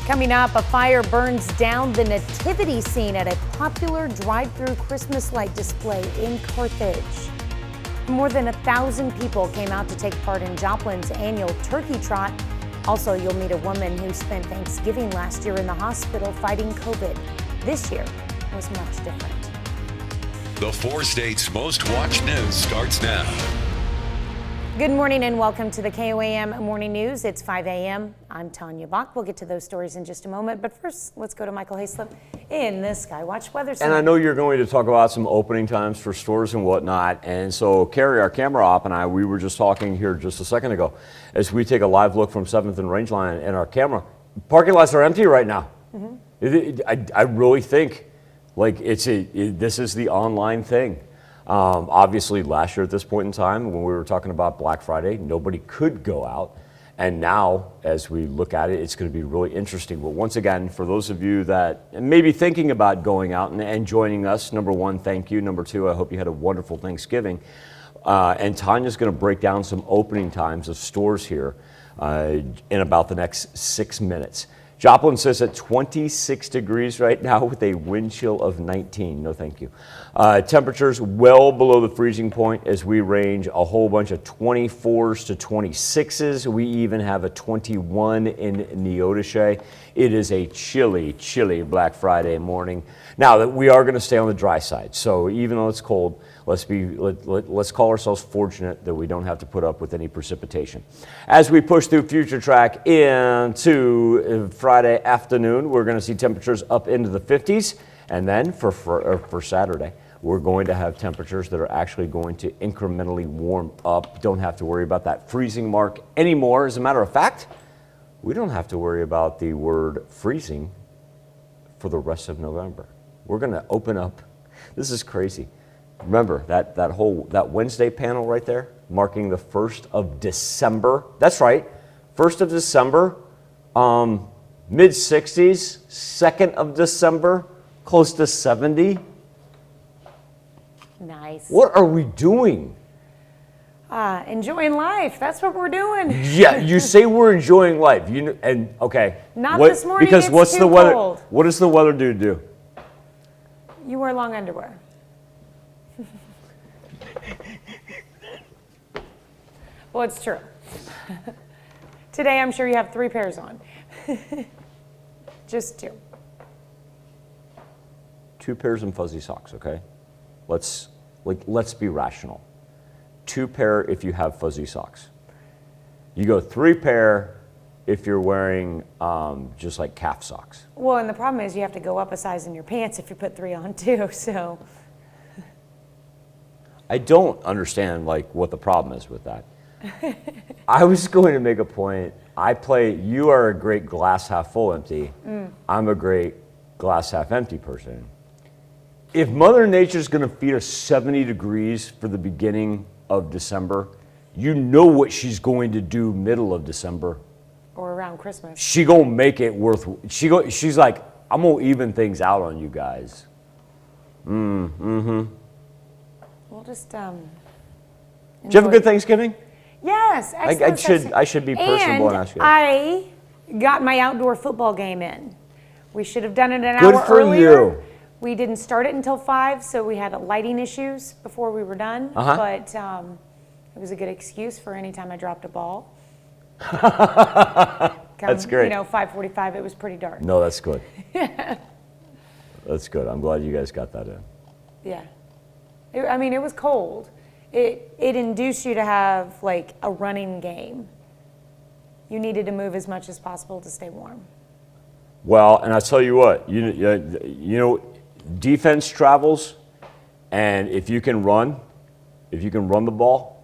Coming up, a fire burns down the nativity scene at a popular drive-through Christmas light display in Carthage. More than 1,000 people came out to take part in Joplin's annual turkey trot. Also, you'll meet a woman who spent Thanksgiving last year in the hospital fighting COVID. This year was much different. The 4 states' most watched news starts now. Good morning and welcome to the KOAM Morning News. It's 5 a.m. I'm Tanya Bach. We'll get to those stories in just a moment. But first, let's go to Michael Hayslip in the Skywatch Weather Center. And I know you're going to talk about some opening times for stores and whatnot. And so Carrie, our camera op, and I, we were just talking here just a second ago as we take a live look from 7th and Rangeline and our camera. Parking lots are empty right now. I really think like this is the online thing. Obviously, last year at this point in time, when we were talking about Black Friday, nobody could go out. And now, as we look at it, it's going to be really interesting. But once again, for those of you that may be thinking about going out and joining us, number one, thank you. Number two, I hope you had a wonderful Thanksgiving. And Tanya's going to break down some opening times of stores here in about the next 6 minutes. Joplin sits at 26 degrees right now with a wind chill of 19. No, thank you. Temperatures well below the freezing point as we range a whole bunch of 24s to 26s. We even have a 21 in Neodesha. It is a chilly, chilly Black Friday morning. Now that we are going to stay on the dry side, so even though it's cold, let's call ourselves fortunate that we don't have to put up with any precipitation. As we push through Future Track into Friday afternoon, we're going to see temperatures up into the 50s, and then for Saturday, we're going to have temperatures that are actually going to incrementally warm up. Don't have to worry about that freezing mark anymore. As a matter of fact, we don't have to worry about the word freezing for the rest of November. We're going to open up. This is crazy. Remember that Wednesday panel right there, marking the 1st of December. That's right, 1st of December, mid 60s, 2nd of December, close to 70. Nice. What are we doing? Enjoying life. That's what we're doing. Yeah, you say we're enjoying life. Okay. Not this morning. Because it's what's too the weather? Cold. What does the weather do? You wear long underwear. Well, it's true. Today, I'm sure you have 3 pairs on. Just 2. 2 pairs and fuzzy socks, okay? Let's be rational. 2 pair if you have fuzzy socks. You go 3 pair if you're wearing just like calf socks. Well, and the problem is you have to go up a size in your pants if you put 3 on too, so. I don't understand like what the problem is with that. I was going to make a point. You are a great glass half full empty. I'm a great glass half empty person. If Mother Nature's going to feed us 70 degrees for the beginning of December, you know what she's going to do middle of December. Or around Christmas. She gonna make it worth. She's like, I'm gonna even things out on you guys. We'll just Did you have a good Thanksgiving? Yes. I should be personable and ask you. I got my outdoor football game in. We should have done it an Good hour for earlier. you. We didn't start it until 5, so we had lighting issues before we were done. But it was a good excuse for any time I dropped a ball. That's great. 5:45, it was pretty dark. No, that's good. That's good. I'm glad you guys got that in. Yeah. It was cold. It induced you to have like a running game. You needed to move as much as possible to stay warm. Well, and I tell you what, defense travels, and if you can run the ball,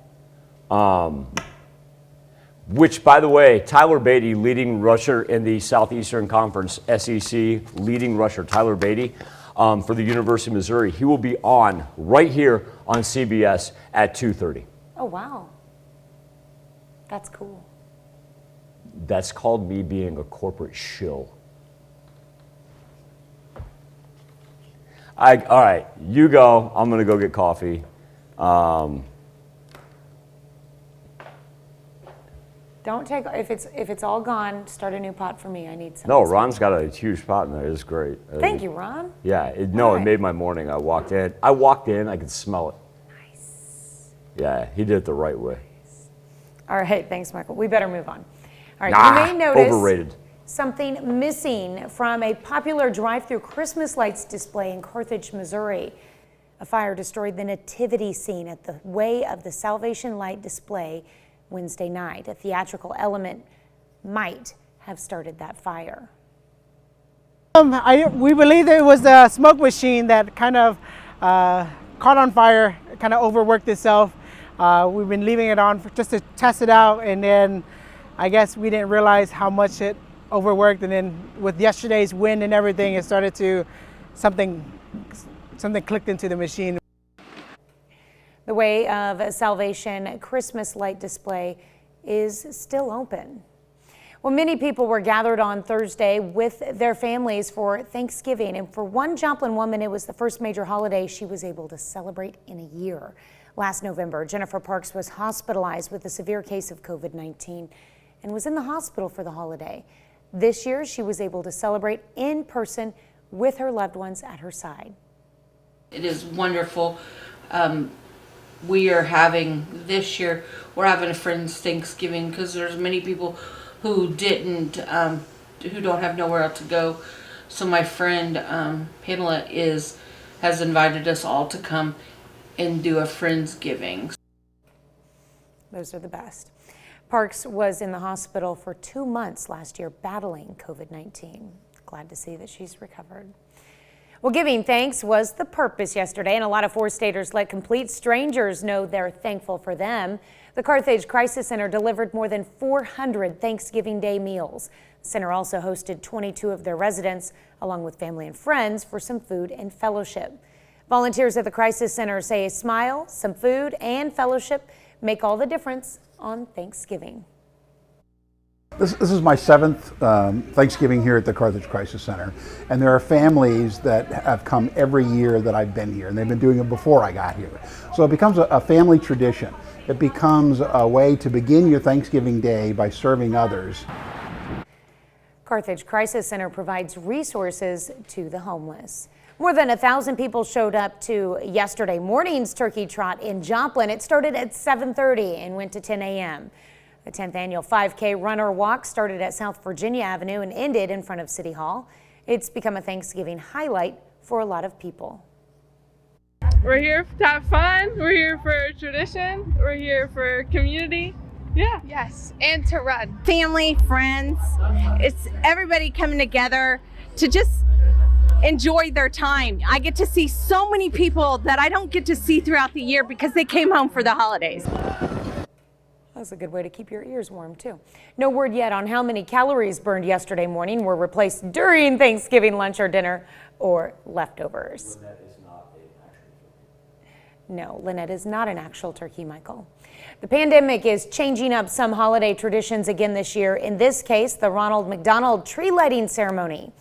which, by the way, Tyler Beatty, leading rusher in the Southeastern Conference, SEC leading rusher, Tyler Beatty, for the University of Missouri, he will be on right here on CBS at 2:30. Oh, wow. That's cool. That's called me being a corporate shill. All right, you go. I'm going to go get coffee. Don't take, if it's all gone, start a new pot for me. I need some. No, Ron's got a huge pot in there. It's great. Thank you, Ron. Yeah, it Right. made my morning. I walked in, I could smell it. Nice. Yeah, he did it the right way. All right, thanks, Michael. We better move on. All right, Nah, you may notice overrated. something missing from a popular drive-through Christmas lights display in Carthage, Missouri. A fire destroyed the nativity scene at the Way of the Salvation Light display Wednesday night. A theatrical element might have started that fire. We believe it was a smoke machine that kind of caught on fire, kind of overworked itself. We've been leaving it on just to test it out, and then I guess we didn't realize how much it overworked, and then with yesterday's wind and everything, it started to, something clicked into the machine. The Way of Salvation Christmas light display is still open. Well, many people were gathered on Thursday with their families for Thanksgiving, and for one Joplin woman, it was the first major holiday she was able to celebrate in a year. Last November, Jennifer Parks was hospitalized with a severe case of COVID-19 and was in the hospital for the holiday. This year, she was able to celebrate in person with her loved ones at her side. It is wonderful. We are having this year, we're having a friend's Thanksgiving because there's many people who didn't, who don't have nowhere else to go. So my friend Pamela has invited us all to come and do a Friendsgiving. Those are the best. Parks was in the hospital for 2 months last year battling COVID-19. Glad to see that she's recovered. Well, giving thanks was the purpose yesterday, and a lot of four-staters let complete strangers know they're thankful for them. The Carthage Crisis Center delivered more than 400 Thanksgiving Day meals. The center also hosted 22 of their residents, along with family and friends, for some food and fellowship. Volunteers at the Crisis Center say a smile, some food, and fellowship make all the difference on Thanksgiving. This is my 7th Thanksgiving here at the Carthage Crisis Center, and there are families that have come every year that I've been here, and they've been doing it before I got here. So it becomes a family tradition. It becomes a way to begin your Thanksgiving Day by serving others. Carthage Crisis Center provides resources to the homeless. More than 1,000 people showed up to yesterday morning's turkey trot in Joplin. It started at 7:30 and went to 10 a.m. The 10th annual 5K runner walk started at South Virginia Avenue and ended in front of City Hall. It's become a Thanksgiving highlight for a lot of people. We're here to have fun. We're here for tradition. We're here for community. Yeah. Yes, and to run. Family, friends, it's everybody coming together to just enjoy their time. I get to see so many people that I don't get to see throughout the year because they came home for the holidays. That's a good way to keep your ears warm, too. No word yet on how many calories burned yesterday morning were replaced during Thanksgiving lunch or dinner or leftovers. No, Lynette is not an actual turkey, Michael. The pandemic is changing up some holiday traditions again this year. In this case, the Ronald McDonald tree lighting ceremony.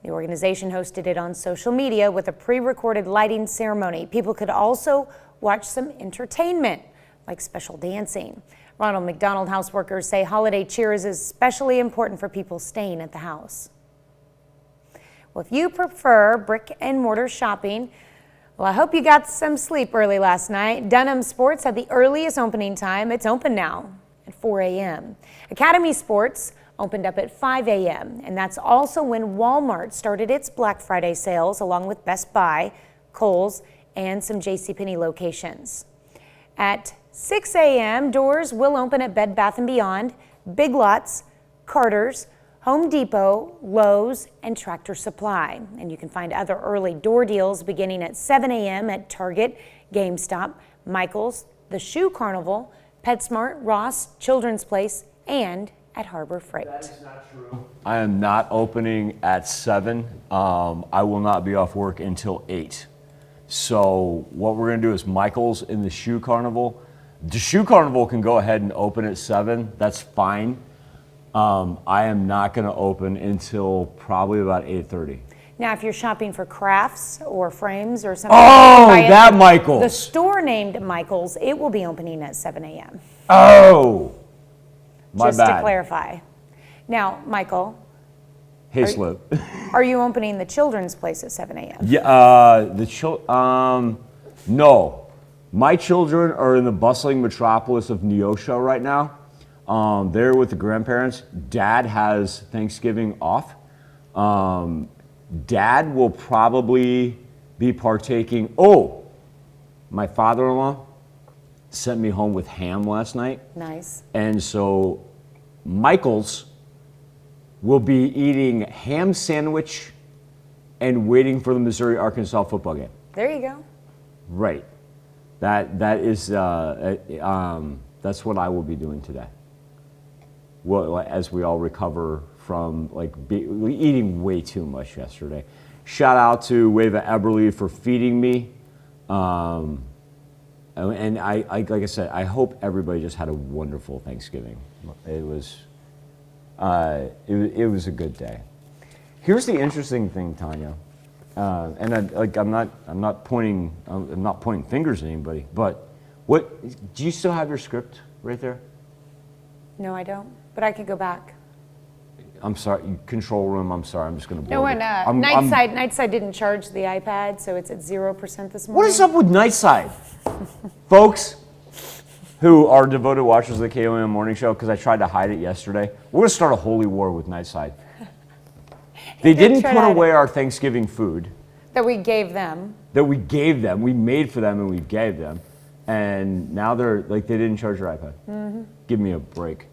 The organization hosted it on social media with a pre-recorded lighting ceremony. People could also watch some entertainment, like special dancing. Ronald McDonald house workers say holiday cheer is especially important for people staying at the house. Well, if you prefer brick and mortar shopping, well, I hope you got some sleep early last night. Dunham Sports had the earliest opening time. It's open now at 4 a.m. Academy Sports opened up at 5 a.m. and that's also when Walmart started its Black Friday sales, along with Best Buy, Kohl's, and some JCPenney locations. At 6 a.m., doors will open at Bed Bath & Beyond, Big Lots, Carter's, Home Depot, Lowe's, and Tractor Supply. And you can find other early door deals beginning at 7 a.m. at Target, GameStop, Michael's, the Shoe Carnival, PetSmart, Ross, Children's Place, and at Harbor Freight. That is not true. I am not opening at 7. I will not be off work until 8. So what we're going to do is Michael's in the Shoe Carnival. The Shoe Carnival can go ahead and open at 7. That's fine. I am not going to open until probably about 8:30. Now, if you're shopping for crafts or frames or something, that Michael's. The store named Michael's, it will be opening at 7 a.m. Oh, My just bad. to clarify. Now, Michael, Hayslip. are you opening the children's place at 7 a.m.? Yeah, no. My children are in the bustling metropolis of Neosho right now. They're with the grandparents. Dad has Thanksgiving off. Dad will probably be partaking. Oh, my father-in-law sent me home with ham last night. Nice. And so Michael's will be eating ham sandwich and waiting for the Missouri-Arkansas football game. There you go. Right. That is that's what I will be doing today. Well, as we all recover from eating way too much yesterday. Shout out to Wava Eberly for feeding me. And I like I said, I hope everybody just had a wonderful Thanksgiving. It was a good day. Here's the interesting thing, Tanya, and I'm not pointing fingers at anybody, but do you still have your script right there? No, I don't, but I could go back. I'm sorry, control room. I'm sorry, I'm just going to. No, and Nightside didn't charge the iPad, so it's at 0% this morning. What is up with Nightside, folks? Who are devoted watchers of the KOM Morning Show, because I tried to hide it yesterday. We're going to start a holy war with Nightside. They didn't put away our Thanksgiving food. That we gave them. We made for them and we gave them. And now they're like, they didn't charge your iPad. Mm-hmm. Give me a break.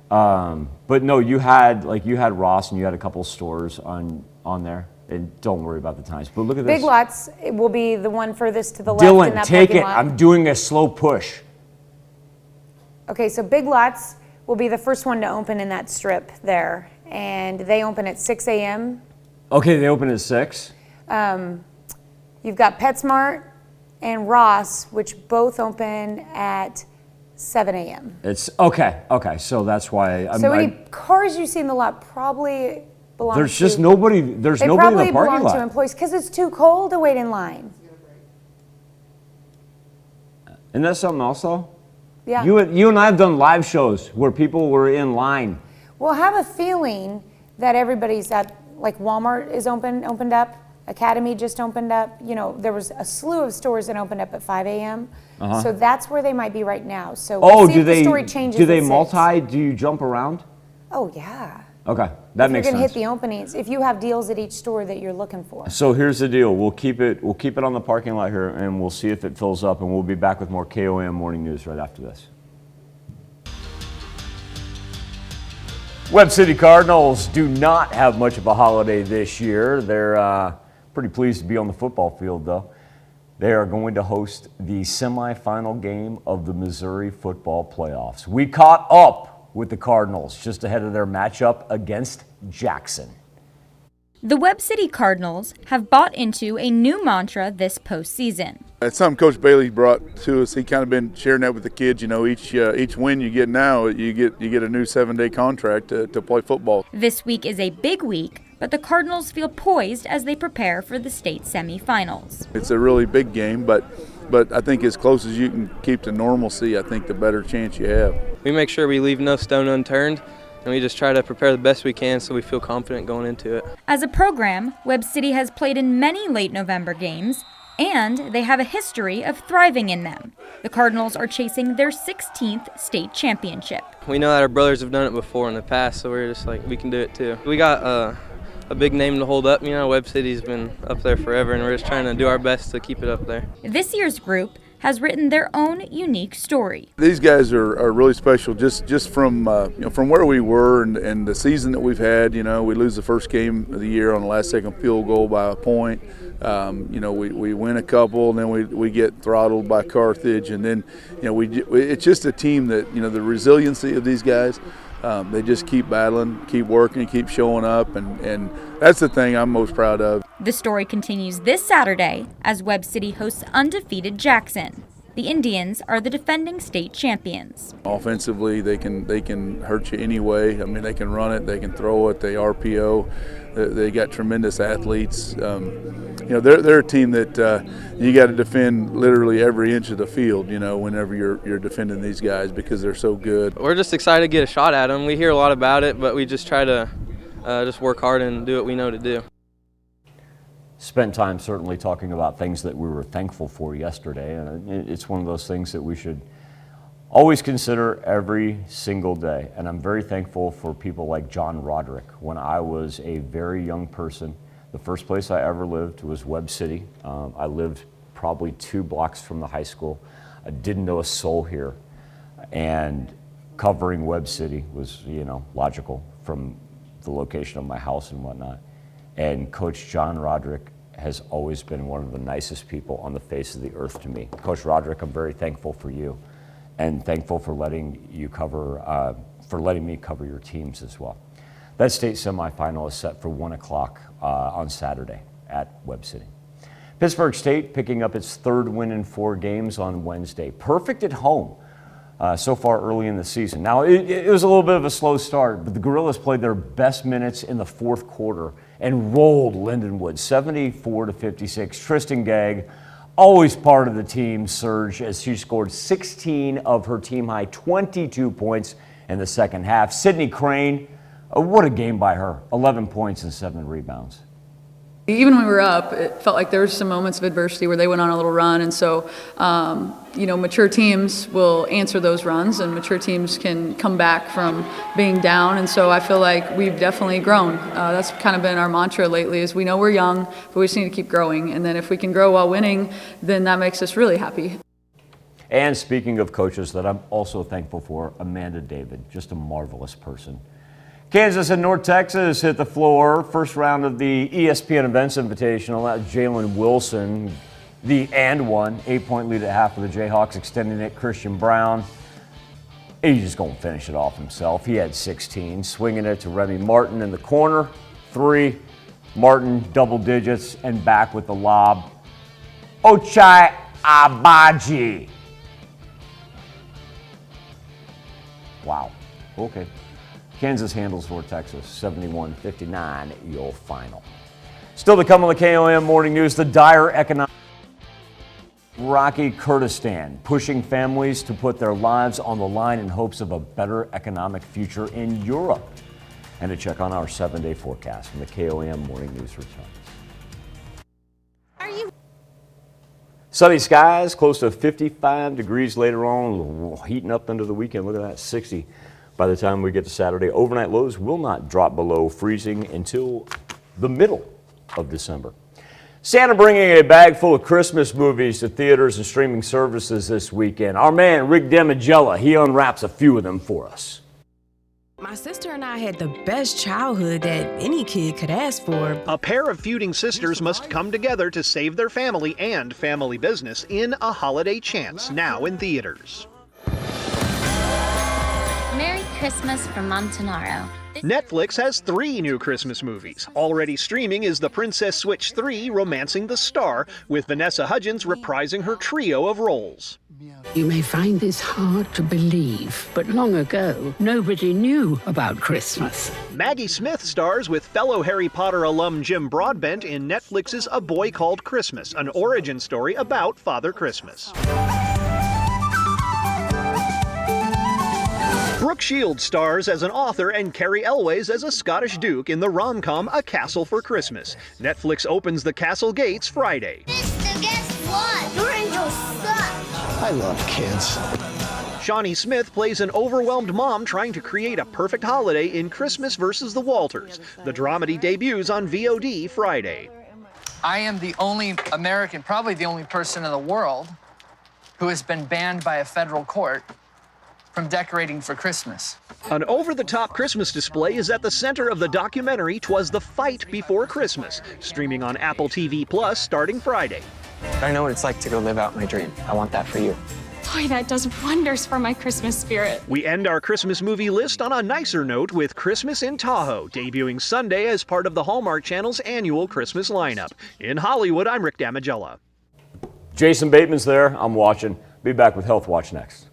But no, you had Ross and you had a couple stores on there. And don't worry about the times. But look at this. Big Lots will be the one furthest to the left Dylan, in that take parking it. lot. I'm doing a slow push. Okay, so Big Lots will be the first one to open in that strip there. And they open at 6 a.m. Okay, they open at 6. You've got PetSmart and Ross, which both open at 7 a.m. It's okay. So that's why any cars you see in the lot probably belong to... There's just nobody. There's nobody in the parking lot. They probably belong to employees because it's too cold to wait in line. Isn't that something else, though? Yeah. You and I have done live shows where people were in line. Well, I have a feeling that everybody's at, like Walmart is opened up, Academy just opened up. You know, there was a slew of stores that opened up at 5 a.m. Uh-huh. So that's where they might be right now. So we'll see if the story changes. Do they at 6. multi? Do you jump around? Oh, yeah. Okay, that makes sense. You're going to hit the openings if you have deals at each store that you're looking for. So here's the deal. We'll keep it on the parking lot here, and we'll see if it fills up, and we'll be back with more KOM Morning News right after this. Webb City Cardinals do not have much of a holiday this year. They're pretty pleased to be on the football field, though. They are going to host the semifinal game of the Missouri football playoffs. We caught up with the Cardinals just ahead of their matchup against Jackson. The Webb City Cardinals have bought into a new mantra this postseason. It's something Coach Bailey brought to us. He kind of been sharing that with the kids. You know, each win you get now, you get a new 7-day contract to play football. This week is a big week, but the Cardinals feel poised as they prepare for the state semifinals. It's a really big game, but I think as close as you can keep to normalcy, I think the better chance you have. We make sure we leave no stone unturned, and we just try to prepare the best we can so we feel confident going into it. As a program, Webb City has played in many late November games, and they have a history of thriving in them. The Cardinals are chasing their 16th state championship. We know that our brothers have done it before in the past, so we're just like, we can do it too. We got a big name to hold up. You know, Webb City's been up there forever, and we're just trying to do our best to keep it up there. This year's group has written their own unique story. These guys are really special just from from where we were and the season that we've had. You know, we lose the first game of the year on the last second field goal by a point. We win a couple, and then we get throttled by Carthage, and then it's just a team that the resiliency of these guys. They just keep battling, keep working, keep showing up, and that's the thing I'm most proud of. The story continues this Saturday as Webb City hosts undefeated Jackson. The Indians are the defending state champions. Offensively, they can hurt you anyway. I mean, they can run it, they can throw it, they RPO. They got tremendous athletes. They're a team that you got to defend literally every inch of the field. Whenever you're defending these guys because they're so good. We're just excited to get a shot at them. We hear a lot about it, but we just try to just work hard and do what we know to do. Spent time certainly talking about things that we were thankful for yesterday, and it's one of those things that we should always consider every single day. And I'm very thankful for people like John Roderick. When I was a very young person, the first place I ever lived was Webb City. I lived probably 2 blocks from the high school. I didn't know a soul here, and covering Webb City was, logical from the location of my house and whatnot. And Coach John Roderick has always been one of the nicest people on the face of the earth to me. Coach Roderick, I'm very thankful for you, and thankful for letting me cover your teams as well. That state semifinal is set for 1 o'clock on Saturday at Webb City. Pittsburgh State picking up its 3rd win in 4 games on Wednesday. Perfect at home so far early in the season. Now, it was a little bit of a slow start, but the Gorillas played their best minutes in the 4th quarter and rolled Lindenwood 74-56. Tristan Gegg, always part of the team surge, as she scored 16 of her team-high 22 points in the second half. Sydney Crane, what a game by her, 11 points and 7 rebounds. Even when we were up, it felt like there were some moments of adversity where they went on a little run, and so mature teams will answer those runs, and mature teams can come back from being down, and so I feel like we've definitely grown. That's kind of been our mantra lately, is we know we're young, but we just need to keep growing, and then if we can grow while winning, then that makes us really happy. And speaking of coaches that I'm also thankful for, Amanda David, just a marvelous person. Kansas and North Texas hit the floor. First round of the ESPN Events Invitational. That Jalen Wilson, the and one, 8-point lead at half for the Jayhawks, extending it. Christian Brown, he's just going to finish it off himself. He had 16, swinging it to Remy Martin in the corner. 3, Martin double digits and back with the lob. Ochai Agbaji. Wow. Okay. Kansas handles North Texas, 71-59, your final. Still to come on the KOM Morning News, the dire economic. Rocky Kurdistan, pushing families to put their lives on the line in hopes of a better economic future in Europe. And to check on our 7-day forecast from the KOM Morning News returns. Sunny skies, close to 55 degrees later on, heating up into the weekend. Look at that, 60. By the time we get to Saturday, overnight lows will not drop below freezing until the middle of December. Santa bringing a bag full of Christmas movies to theaters and streaming services this weekend. Our man, Rick Demigella, he unwraps a few of them for us. My sister and I had the best childhood that any kid could ask for. A pair of feuding sisters must come together to save their family and family business in A Holiday Chance, now in theaters. Merry Christmas from Montanaro. Netflix has 3 new Christmas movies. Already streaming is The Princess Switch 3: Romancing the Star, with Vanessa Hudgens reprising her trio of roles. You may find this hard to believe, but long ago, nobody knew about Christmas. Maggie Smith stars with fellow Harry Potter alum Jim Broadbent in Netflix's A Boy Called Christmas, an origin story about Father Christmas. Brooke Shields stars as an author and Carrie Elways as a Scottish duke in the rom-com A Castle for Christmas. Netflix opens the castle gates Friday. Mister, guess what? Your angels suck. I love kids. Shawnee Smith plays an overwhelmed mom trying to create a perfect holiday in Christmas versus the Walters. The dramedy debuts on VOD Friday. I am the only American, probably the only person in the world, who has been banned by a federal court from decorating for Christmas. An over-the-top Christmas display is at the center of the documentary 'Twas the Fight Before Christmas, streaming on Apple TV Plus starting Friday. I know what it's like to go live out my dream. I want that for you. Boy, that does wonders for my Christmas spirit. We end our Christmas movie list on a nicer note with Christmas in Tahoe, debuting Sunday as part of the Hallmark Channel's annual Christmas lineup. In Hollywood, I'm Rick Damigella. Jason Bateman's there. I'm watching. Be back with Health Watch next.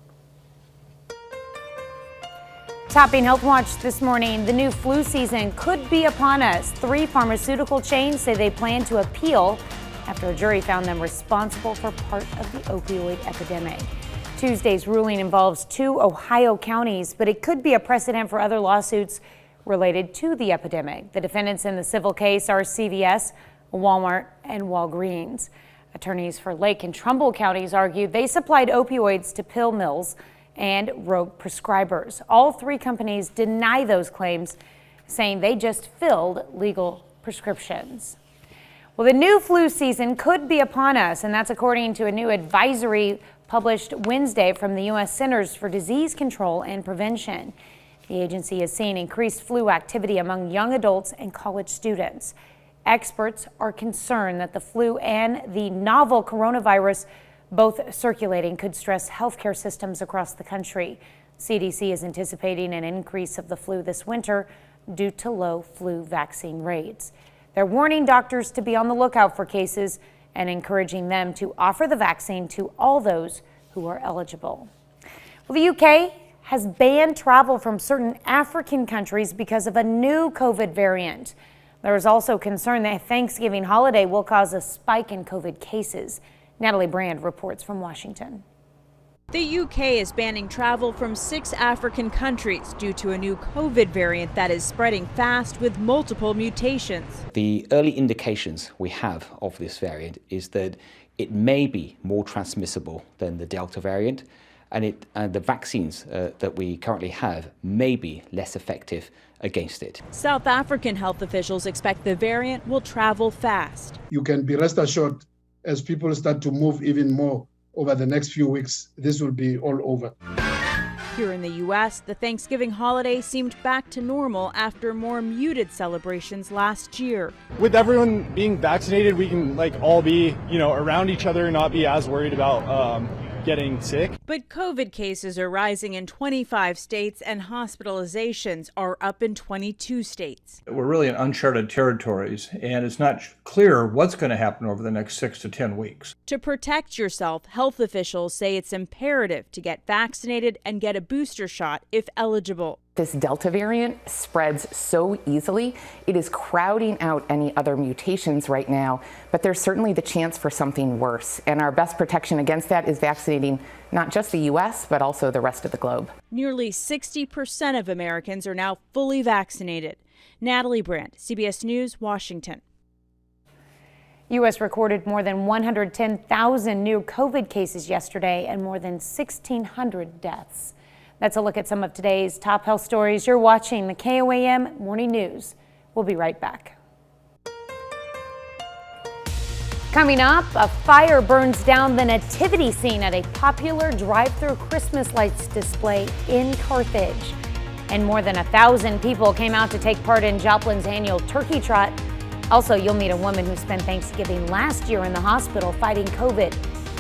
Topping Health Watch this morning, the new flu season could be upon us. 3 pharmaceutical chains say they plan to appeal after a jury found them responsible for part of the opioid epidemic. Tuesday's ruling involves 2 Ohio counties, but it could be a precedent for other lawsuits related to the epidemic. The defendants in the civil case are CVS, Walmart, and Walgreens. Attorneys for Lake and Trumbull counties argued they supplied opioids to pill mills and rogue prescribers. All 3 companies deny those claims, saying they just filled legal prescriptions. Well, the new flu season could be upon us, and that's according to a new advisory published Wednesday from the U.S. Centers for Disease Control and Prevention. The agency is seeing increased flu activity among young adults and college students. Experts are concerned that the flu and the novel coronavirus, both circulating, could stress healthcare systems across the country. CDC is anticipating an increase of the flu this winter due to low flu vaccine rates. They're warning doctors to be on the lookout for cases and encouraging them to offer the vaccine to all those who are eligible. Well, the UK has banned travel from certain African countries because of a new COVID variant. There is also concern that Thanksgiving holiday will cause a spike in COVID cases. Natalie Brand reports from Washington. The UK is banning travel from 6 African countries due to a new COVID variant that is spreading fast with multiple mutations. The early indications we have of this variant is that it may be more transmissible than the Delta variant, and the vaccines that we currently have may be less effective against it. South African health officials expect the variant will travel fast. You can be rest assured, as people start to move even more over the next few weeks, this will be all over. Here in the U.S., the Thanksgiving holiday seemed back to normal after more muted celebrations last year. With everyone being vaccinated, we can all be, around each other and not be as worried about getting sick. But COVID cases are rising in 25 states and hospitalizations are up in 22 states. We're really in uncharted territories, and it's not clear what's going to happen over the next 6 to 10 weeks. To protect yourself, health officials say it's imperative to get vaccinated and get a booster shot if eligible. This Delta variant spreads so easily. It is crowding out any other mutations right now, but there's certainly the chance for something worse. And our best protection against that is vaccinating not just the U.S., but also the rest of the globe. Nearly 60% of Americans are now fully vaccinated. Natalie Brandt, CBS News, Washington. U.S. recorded more than 110,000 new COVID cases yesterday and more than 1,600 deaths. That's a look at some of today's top health stories. You're watching the KOAM Morning News. We'll be right back. Coming up, a fire burns down the nativity scene at a popular drive-through Christmas lights display in Carthage. And more than 1,000 people came out to take part in Joplin's annual turkey trot. Also, you'll meet a woman who spent Thanksgiving last year in the hospital fighting COVID.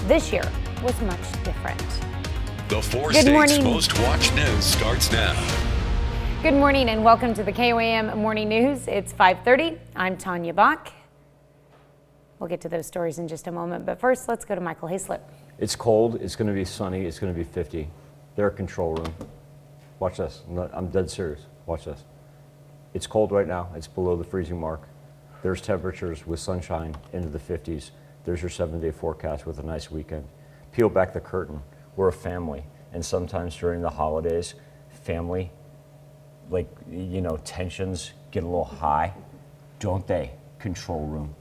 This year was much different. The 4 states' most watched news starts now. Good morning and welcome to the KOAM Morning News. It's 5:30. I'm Tanya Bach. We'll get to those stories in just a moment, but first let's go to Michael Hayslip. It's cold, it's going to be sunny, it's going to be 50. Their control room. Watch this. I'm dead serious. Watch this. It's cold right now. It's below the freezing mark. There's temperatures with sunshine into the 50s. There's your 7-day forecast with a nice weekend. Peel back the curtain. We're a family, and sometimes during the holidays, family, tensions get a little high, don't they? Control room.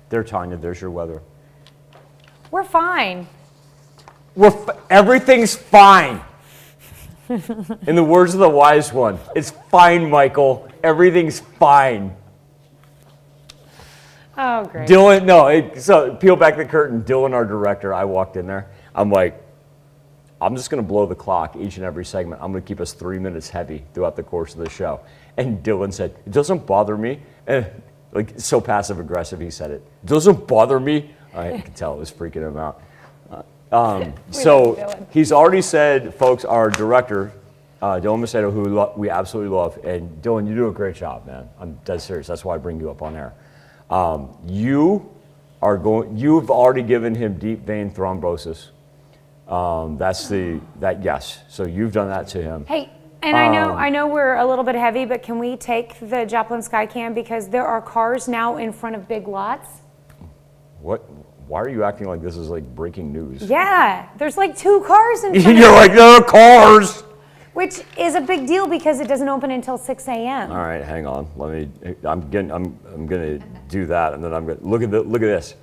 There, Tanya, there's your weather. We're fine. Everything's fine. In the words of the wise one, it's fine, Michael. Everything's fine. Oh, great. Dylan, so peel back the curtain. Dylan, our director, I walked in there. I'm like, I'm just going to blow the clock each and every segment. I'm going to keep us 3 minutes heavy throughout the course of the show. And Dylan said, it doesn't bother me. So passive aggressive, he said it. It doesn't bother me. I could tell it was freaking him out. So he's already said, folks, our director, Dylan Macedo, who we absolutely love. And Dylan, you do a great job, man. I'm dead serious. That's why I bring you up on air. You've already given him deep vein thrombosis. Yes. So you've done that to him. Hey, and I know we're a little bit heavy, but can we take the Joplin Skycam because there are cars now in front of big lots? What? Why are you acting like this is like breaking news? Yeah, there's like 2 cars in front You're of like, there are cars! Which is a big deal because it doesn't open until 6 a.m. All right, hang on. I'm gonna do that, and then I'm gonna look at this.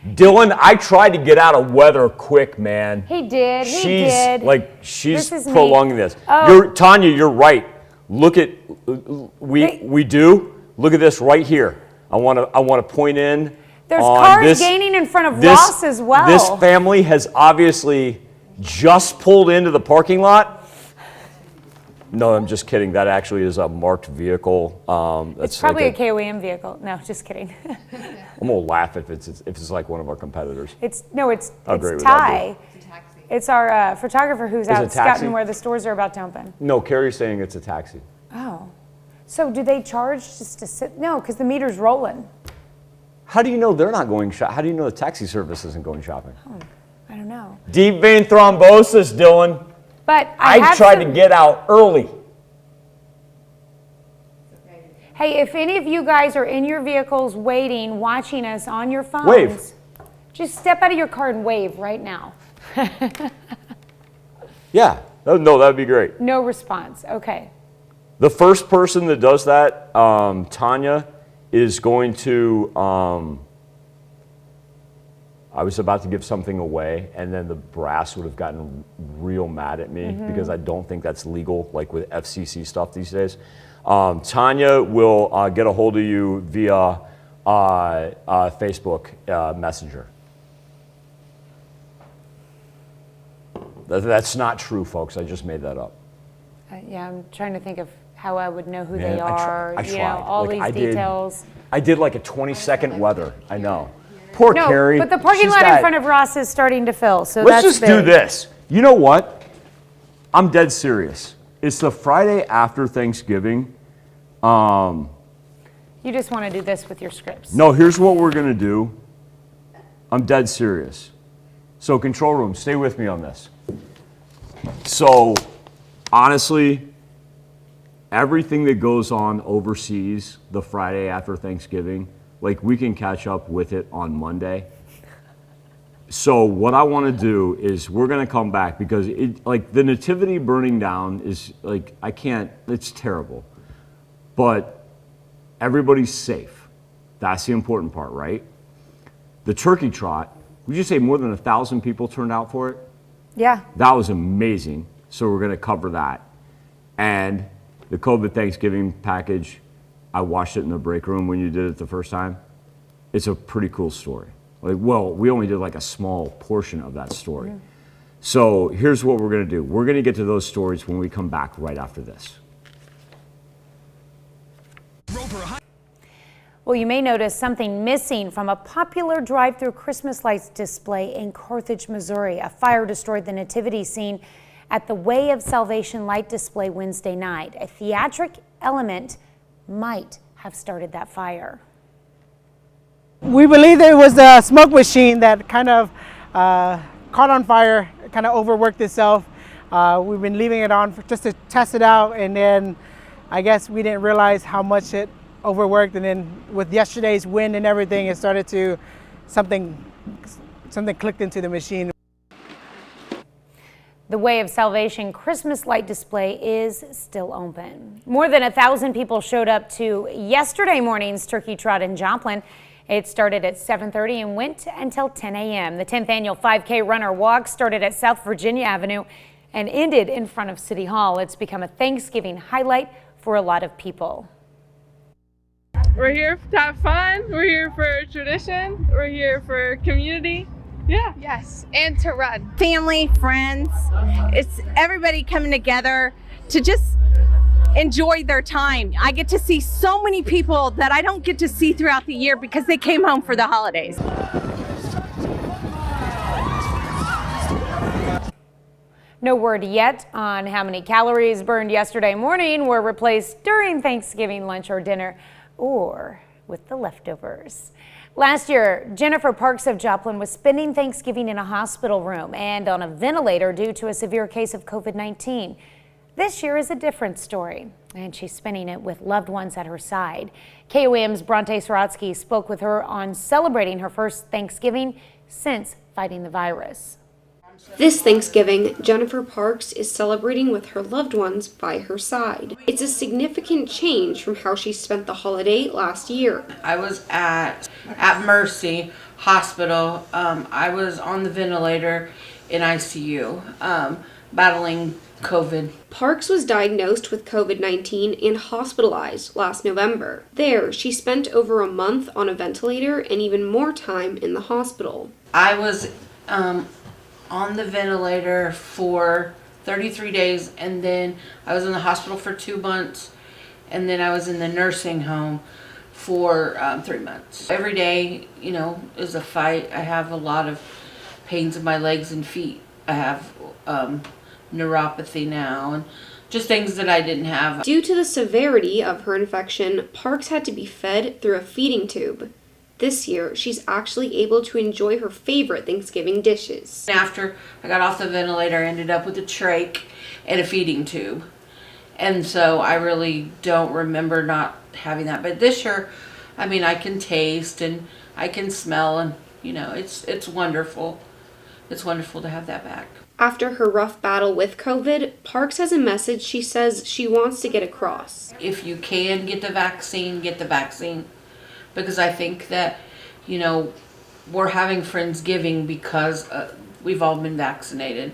Dylan, I tried to get out of weather quick, man. He did. She's This is prolonging me. this. Oh. Tanya, you're right. Look at we do. Look at this right here. I want to point in. There's cars gaining in front of Ross as well. This family has obviously just pulled into the parking lot. No, I'm just kidding. That actually is a marked vehicle. It's probably a Koam vehicle. No, just kidding. I'm gonna laugh if it's like one of our competitors. It's Ty. It's our photographer who's out scouting where the stores are about to open. No, Carrie's saying it's a taxi. Oh, so do they charge just to sit? No, because the meter's rolling. How do you know they're not going shopping? How do you know the taxi service isn't going shopping? Oh, I don't know. Deep vein thrombosis, Dylan. But I tried to get out early. Hey, if any of you guys are in your vehicles waiting, watching us on your phones, wave. Just step out of your car and wave right now. Yeah, no, that'd be great. No response. Okay. The first person that does that, Tanya, is going to. I was about to give something away, and then the brass would have gotten real mad at me because I don't think that's legal, like with FCC stuff these days. Tanya will get a hold of you via Facebook Messenger. That's not true, folks. I just made that up. Yeah, I'm trying to think of how I would know who they are. I tried. All these details. I did like a 20-second weather. I know. Poor Carrie. But the parking lot in front of Ross is starting to fill, so let's just do this. You know what? I'm dead serious. It's the Friday after Thanksgiving. You just want to do this with your scripts. No, here's what we're going to do. I'm dead serious. So control room, stay with me on this. So honestly, everything that goes on overseas the Friday after Thanksgiving, like we can catch up with it on Monday. So what I want to do is we're going to come back because like the nativity burning down is like, it's terrible. But everybody's safe. That's the important part, right? The turkey trot, would you say more than 1,000 people turned out for it? Yeah. That was amazing. So we're going to cover that. And the COVID Thanksgiving package, I watched it in the break room when you did it the first time. It's a pretty cool story. Like, well, we only did like a small portion of that story. Mm-hmm. So here's what we're going to do. We're going to get to those stories when we come back right after this. Well, you may notice something missing from a popular drive-through Christmas lights display in Carthage, Missouri. A fire destroyed the nativity scene at the Way of Salvation light display Wednesday night. A theatric element might have started that fire. We believe it was the smoke machine that kind of caught on fire, kind of overworked itself. We've been leaving it on just to test it out, and then I guess we didn't realize how much it overworked, and then with yesterday's wind and everything, it started to, something clicked into the machine. The Way of Salvation Christmas light display is still open. More than 1,000 people showed up to yesterday morning's turkey trot in Joplin. It started at 7:30 and went until 10 a.m. The 10th annual 5K runner walk started at South Virginia Avenue and ended in front of City Hall. It's become a Thanksgiving highlight for a lot of people. We're here to have fun, we're here for tradition, we're here for community. Yeah. Yes, and to run. Family, friends, it's everybody coming together to just enjoy their time. I get to see so many people that I don't get to see throughout the year because they came home for the holidays. No word yet on how many calories burned yesterday morning were replaced during Thanksgiving lunch or dinner, or with the leftovers. Last year, Jennifer Parks of Joplin was spending Thanksgiving in a hospital room and on a ventilator due to a severe case of COVID-19. This year is a different story, and she's spending it with loved ones at her side. KOAM's Bronte Sorotsky spoke with her on celebrating her first Thanksgiving since fighting the virus. This Thanksgiving, Jennifer Parks is celebrating with her loved ones by her side. It's a significant change from how she spent the holiday last year. I was at Mercy Hospital. I was on the ventilator in ICU, battling COVID. Parks was diagnosed with COVID-19 and hospitalized last November. There, she spent over a month on a ventilator and even more time in the hospital. I was on the ventilator for 33 days, and then I was in the hospital for 2 months, and then I was in the nursing home for 3 months. Every day, you know, is a fight. I have a lot of pains in my legs and feet. I have neuropathy now, and just things that I didn't have. Due to the severity of her infection, Parks had to be fed through a feeding tube. This year, she's actually able to enjoy her favorite Thanksgiving dishes. After I got off the ventilator, I ended up with a trach and a feeding tube. And so I really don't remember not having that. But this year, I mean, I can taste and I can smell, and you know, it's wonderful. It's wonderful to have that back. After her rough battle with COVID, Parks has a message she says she wants to get across. If you can get the vaccine, get the vaccine. Because I think that, you know, we're having Friendsgiving because we've all been vaccinated.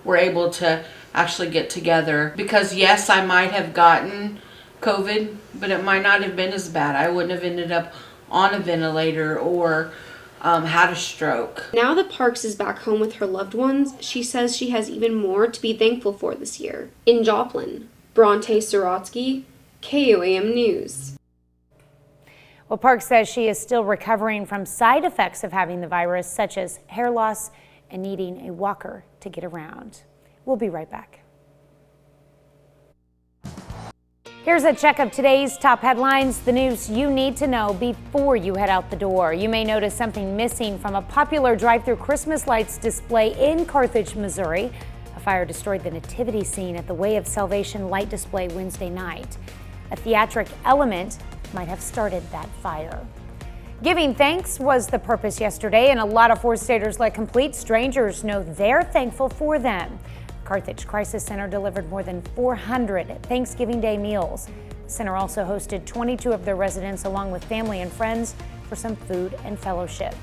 We're able to actually get together. Because yes, I might have gotten COVID, but it might not have been as bad. I wouldn't have ended up on a ventilator or had a stroke. Now that Parks is back home with her loved ones, she says she has even more to be thankful for this year. In Joplin, Bronte Sorotsky, KOAM News. Well, Parks says she is still recovering from side effects of having the virus, such as hair loss and needing a walker to get around. We'll be right back. Here's a check of today's top headlines, the news you need to know before you head out the door. You may notice something missing from a popular drive-through Christmas lights display in Carthage, Missouri. A fire destroyed the nativity scene at the Way of Salvation light display Wednesday night. A theatric element might have started that fire. Giving thanks was the purpose yesterday, and a lot of four-staters let complete strangers know they're thankful for them. Carthage Crisis Center delivered more than 400 Thanksgiving Day meals. The center also hosted 22 of their residents along with family and friends for some food and fellowship.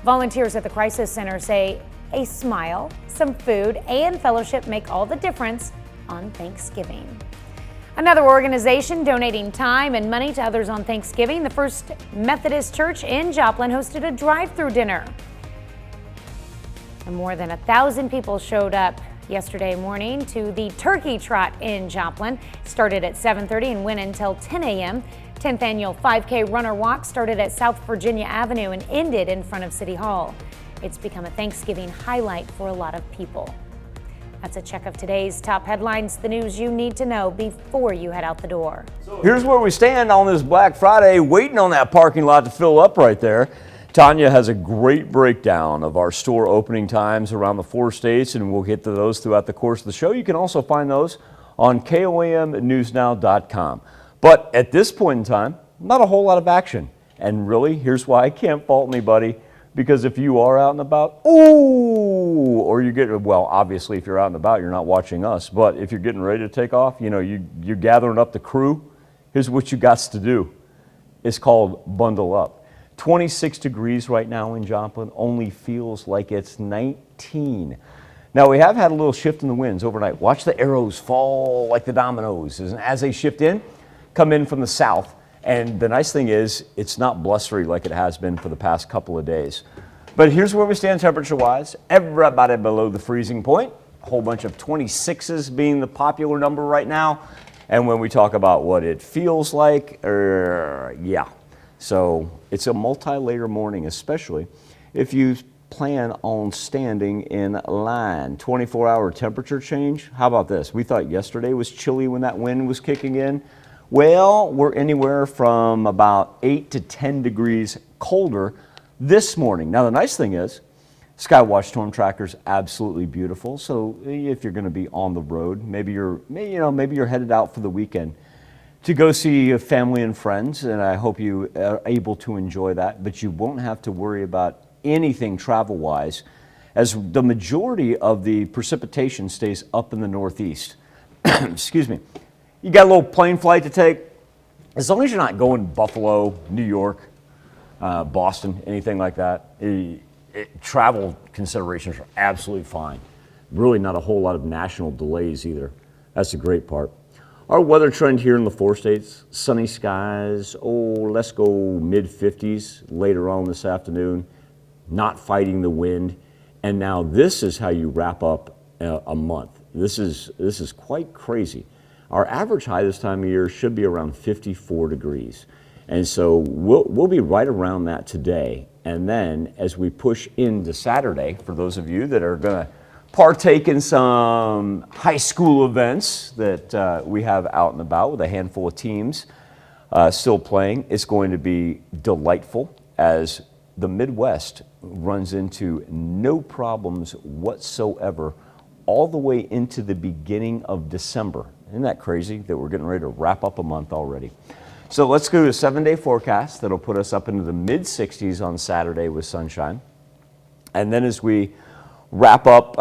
Volunteers at the Crisis Center say a smile, some food, and fellowship make all the difference on Thanksgiving. Another organization donating time and money to others on Thanksgiving, the First Methodist Church in Joplin hosted a drive-through dinner. And more than 1,000 people showed up yesterday morning to the Turkey Trot in Joplin. It started at 7:30 and went until 10 a.m. 10th annual 5K Runner Walk started at South Virginia Avenue and ended in front of City Hall. It's become a Thanksgiving highlight for a lot of people. That's a check of today's top headlines, the news you need to know before you head out the door. Here's where we stand on this Black Friday, waiting on that parking lot to fill up right there. Tanya has a great breakdown of our store opening times around the 4 states, and we'll get to those throughout the course of the show. You can also find those on KOAMnewsnow.com. But at this point in time, not a whole lot of action. And really, here's why I can't fault anybody. Because if you are out and about, or you get, well, obviously if you're out and about, you're not watching us. But if you're getting ready to take off, you know, you're gathering up the crew. Here's what you got to do. It's called bundle up. 26 degrees right now in Joplin, only feels like it's 19. Now we have had a little shift in the winds overnight. Watch the arrows fall like the dominoes. And as they shift in, come in from the south. And the nice thing is, it's not blustery like it has been for the past couple of days. But here's where we stand temperature-wise. Everybody below the freezing point. A whole bunch of 26s being the popular number right now. And when we talk about what it feels like, yeah. So it's a multi-layer morning, especially if you plan on standing in line. 24-hour temperature change. How about this? We thought yesterday was chilly when that wind was kicking in. Well, we're anywhere from about 8 to 10 degrees colder this morning. Now, the nice thing is, Skywatch Storm Tracker is absolutely beautiful. So if you're going to be on the road, maybe you're headed out for the weekend to go see family and friends, and I hope you are able to enjoy that. But you won't have to worry about anything travel-wise, as the majority of the precipitation stays up in the northeast. Excuse me. You got a little plane flight to take. As long as you're not going Buffalo, New York, Boston, anything like that, travel considerations are absolutely fine. Really not a whole lot of national delays either. That's the great part. Our weather trend here in the 4 states, sunny skies, let's go mid-50s later on this afternoon, not fighting the wind. And now this is how you wrap up a month. This is quite crazy. Our average high this time of year should be around 54 degrees. And so we'll be right around that today. And then as we push into Saturday, for those of you that are going to partake in some high school events that we have out and about with a handful of teams still playing, it's going to be delightful as the Midwest runs into no problems whatsoever all the way into the beginning of December. Isn't that crazy that we're getting ready to wrap up a month already? So let's go to a 7-day forecast that'll put us up into the mid-60s on Saturday with sunshine. And then as we wrap up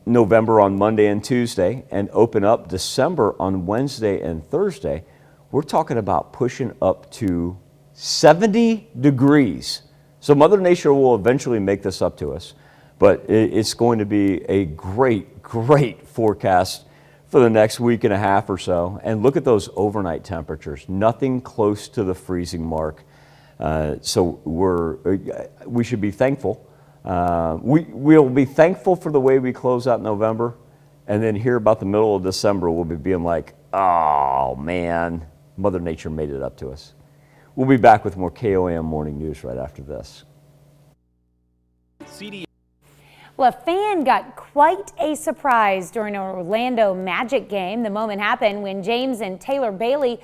November on Monday and Tuesday and open up December on Wednesday and Thursday, we're talking about pushing up to 70 degrees. So Mother Nature will eventually make this up to us, but it's going to be a great, great forecast for the next week and a half or so. And look at those overnight temperatures, nothing close to the freezing mark. So we should be thankful. We'll be thankful for the way we close out November, and then here about the middle of December, we'll be being like, oh man, Mother Nature made it up to us. We'll be back with more KOAM Morning News right after this. Well, a fan got quite a surprise during an Orlando Magic game. The moment happened when James and Taylor Bailey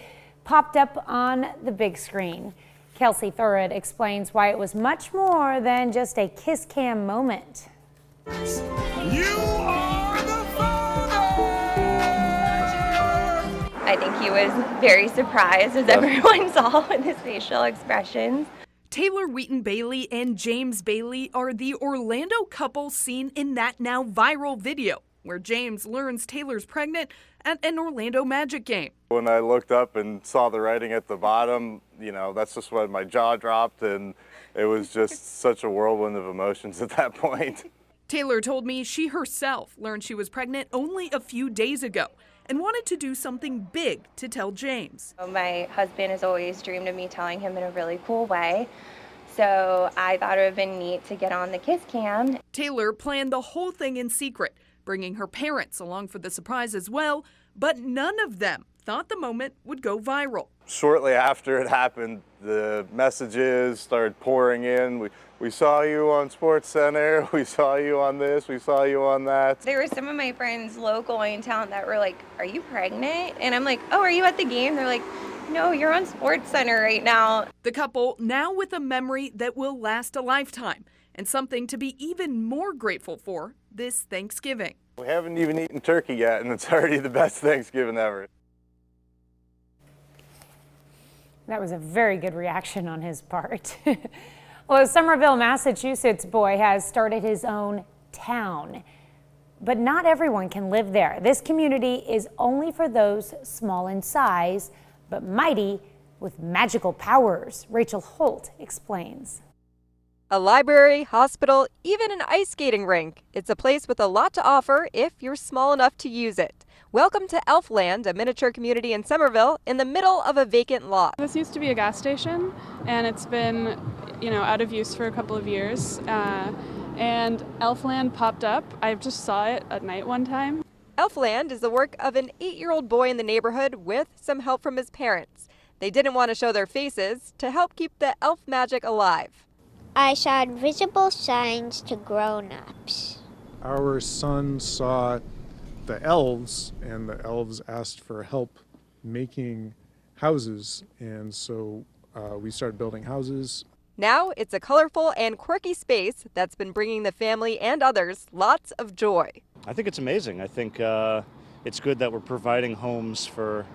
popped up on the big screen. Kelsey Thurrott explains why it was much more than just a kiss cam moment. You are the I think he was very surprised, as everyone saw with his facial expressions. Taylor Wheaton Bailey and James Bailey are the Orlando couple seen in that now viral video, where James learns Taylor's pregnant at an Orlando Magic game. When I looked up and saw the writing at the bottom, that's just when my jaw dropped, and it was just such a whirlwind of emotions at that point. Taylor told me she herself learned she was pregnant only a few days ago and wanted to do something big to tell James. My husband has always dreamed of me telling him in a really cool way, so I thought it would have been neat to get on the kiss cam. Taylor planned the whole thing in secret, bringing her parents along for the surprise as well, but none of them thought the moment would go viral. Shortly after it happened, the messages started pouring in. We saw you on SportsCenter, we saw you on this, we saw you on that. There were some of my friends local in town that were like, "Are you pregnant?" And I'm like, "Oh, are you at the game?" They're like, "No, you're on SportsCenter right now." The couple now with a memory that will last a lifetime and something to be even more grateful for this Thanksgiving. We haven't even eaten turkey yet, and it's already the best Thanksgiving ever. That was a very good reaction on his part. Well, a Somerville, Massachusetts boy has started his own town, but not everyone can live there. This community is only for those small in size, but mighty with magical powers. Rachel Holt explains. A library, hospital, even an ice skating rink. It's a place with a lot to offer if you're small enough to use it. Welcome to Elfland, a miniature community in Somerville in the middle of a vacant lot. This used to be a gas station, and it's been, out of use for a couple of years. And Elfland popped up. I just saw it at night one time. Elfland is the work of an 8-year-old boy in the neighborhood with some help from his parents. They didn't want to show their faces to help keep the elf magic alive. I showed visible signs to grown-ups. Our son saw the elves, and the elves asked for help making houses, and so we started building houses. Now it's a colorful and quirky space that's been bringing the family and others lots of joy. I think it's amazing. I think it's good that we're providing homes for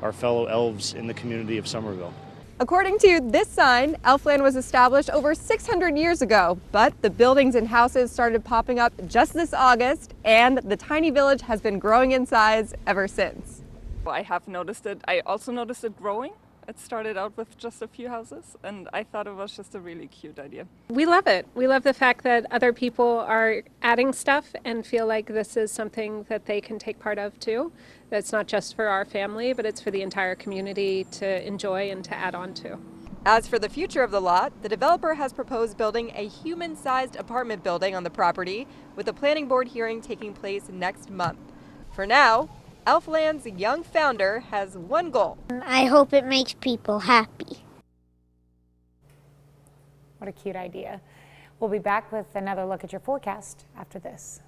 our fellow elves in the community of Somerville. According to this sign, Elfland was established over 600 years ago, but the buildings and houses started popping up just this August, and the tiny village has been growing in size ever since. I have noticed it. I also noticed it growing. It started out with just a few houses, and I thought it was just a really cute idea. We love it. We love the fact that other people are adding stuff and feel like this is something that they can take part of too. That's not just for our family, but it's for the entire community to enjoy and to add on to. As for the future of the lot, the developer has proposed building a human-sized apartment building on the property, with a planning board hearing taking place next month. For now, Elfland's young founder has one goal. I hope it makes people happy. What a cute idea. We'll be back with another look at your forecast after this.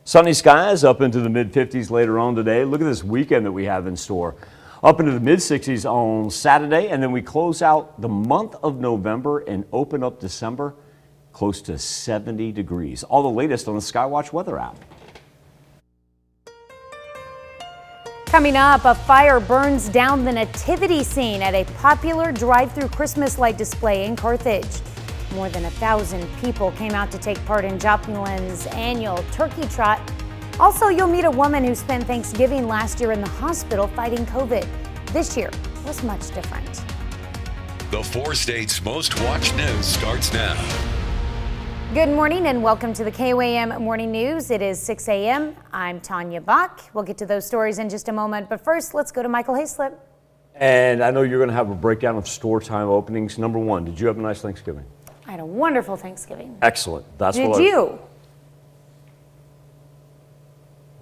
Sunny skies up into the mid-50s later on today. Look at this weekend that we have in store. Up into the mid-60s on Saturday, and then we close out the month of November and open up December close to 70 degrees. All the latest on the Skywatch weather app. Coming up, a fire burns down the nativity scene at a popular drive-through Christmas light display in Carthage. More than 1,000 people came out to take part in Joplin's annual turkey trot. Also, you'll meet a woman who spent Thanksgiving last year in the hospital fighting COVID. This year was much different. The 4 states' most watched news starts now. Good morning and welcome to the KOAM Morning News. It is 6 a.m. I'm Tanya Bach. We'll get to those stories in just a moment, but first let's go to Michael Hayslip. And I know you're going to have a breakdown of store time openings. Number one, did you have a nice Thanksgiving? I had a wonderful Thanksgiving. Excellent. That's Did what you?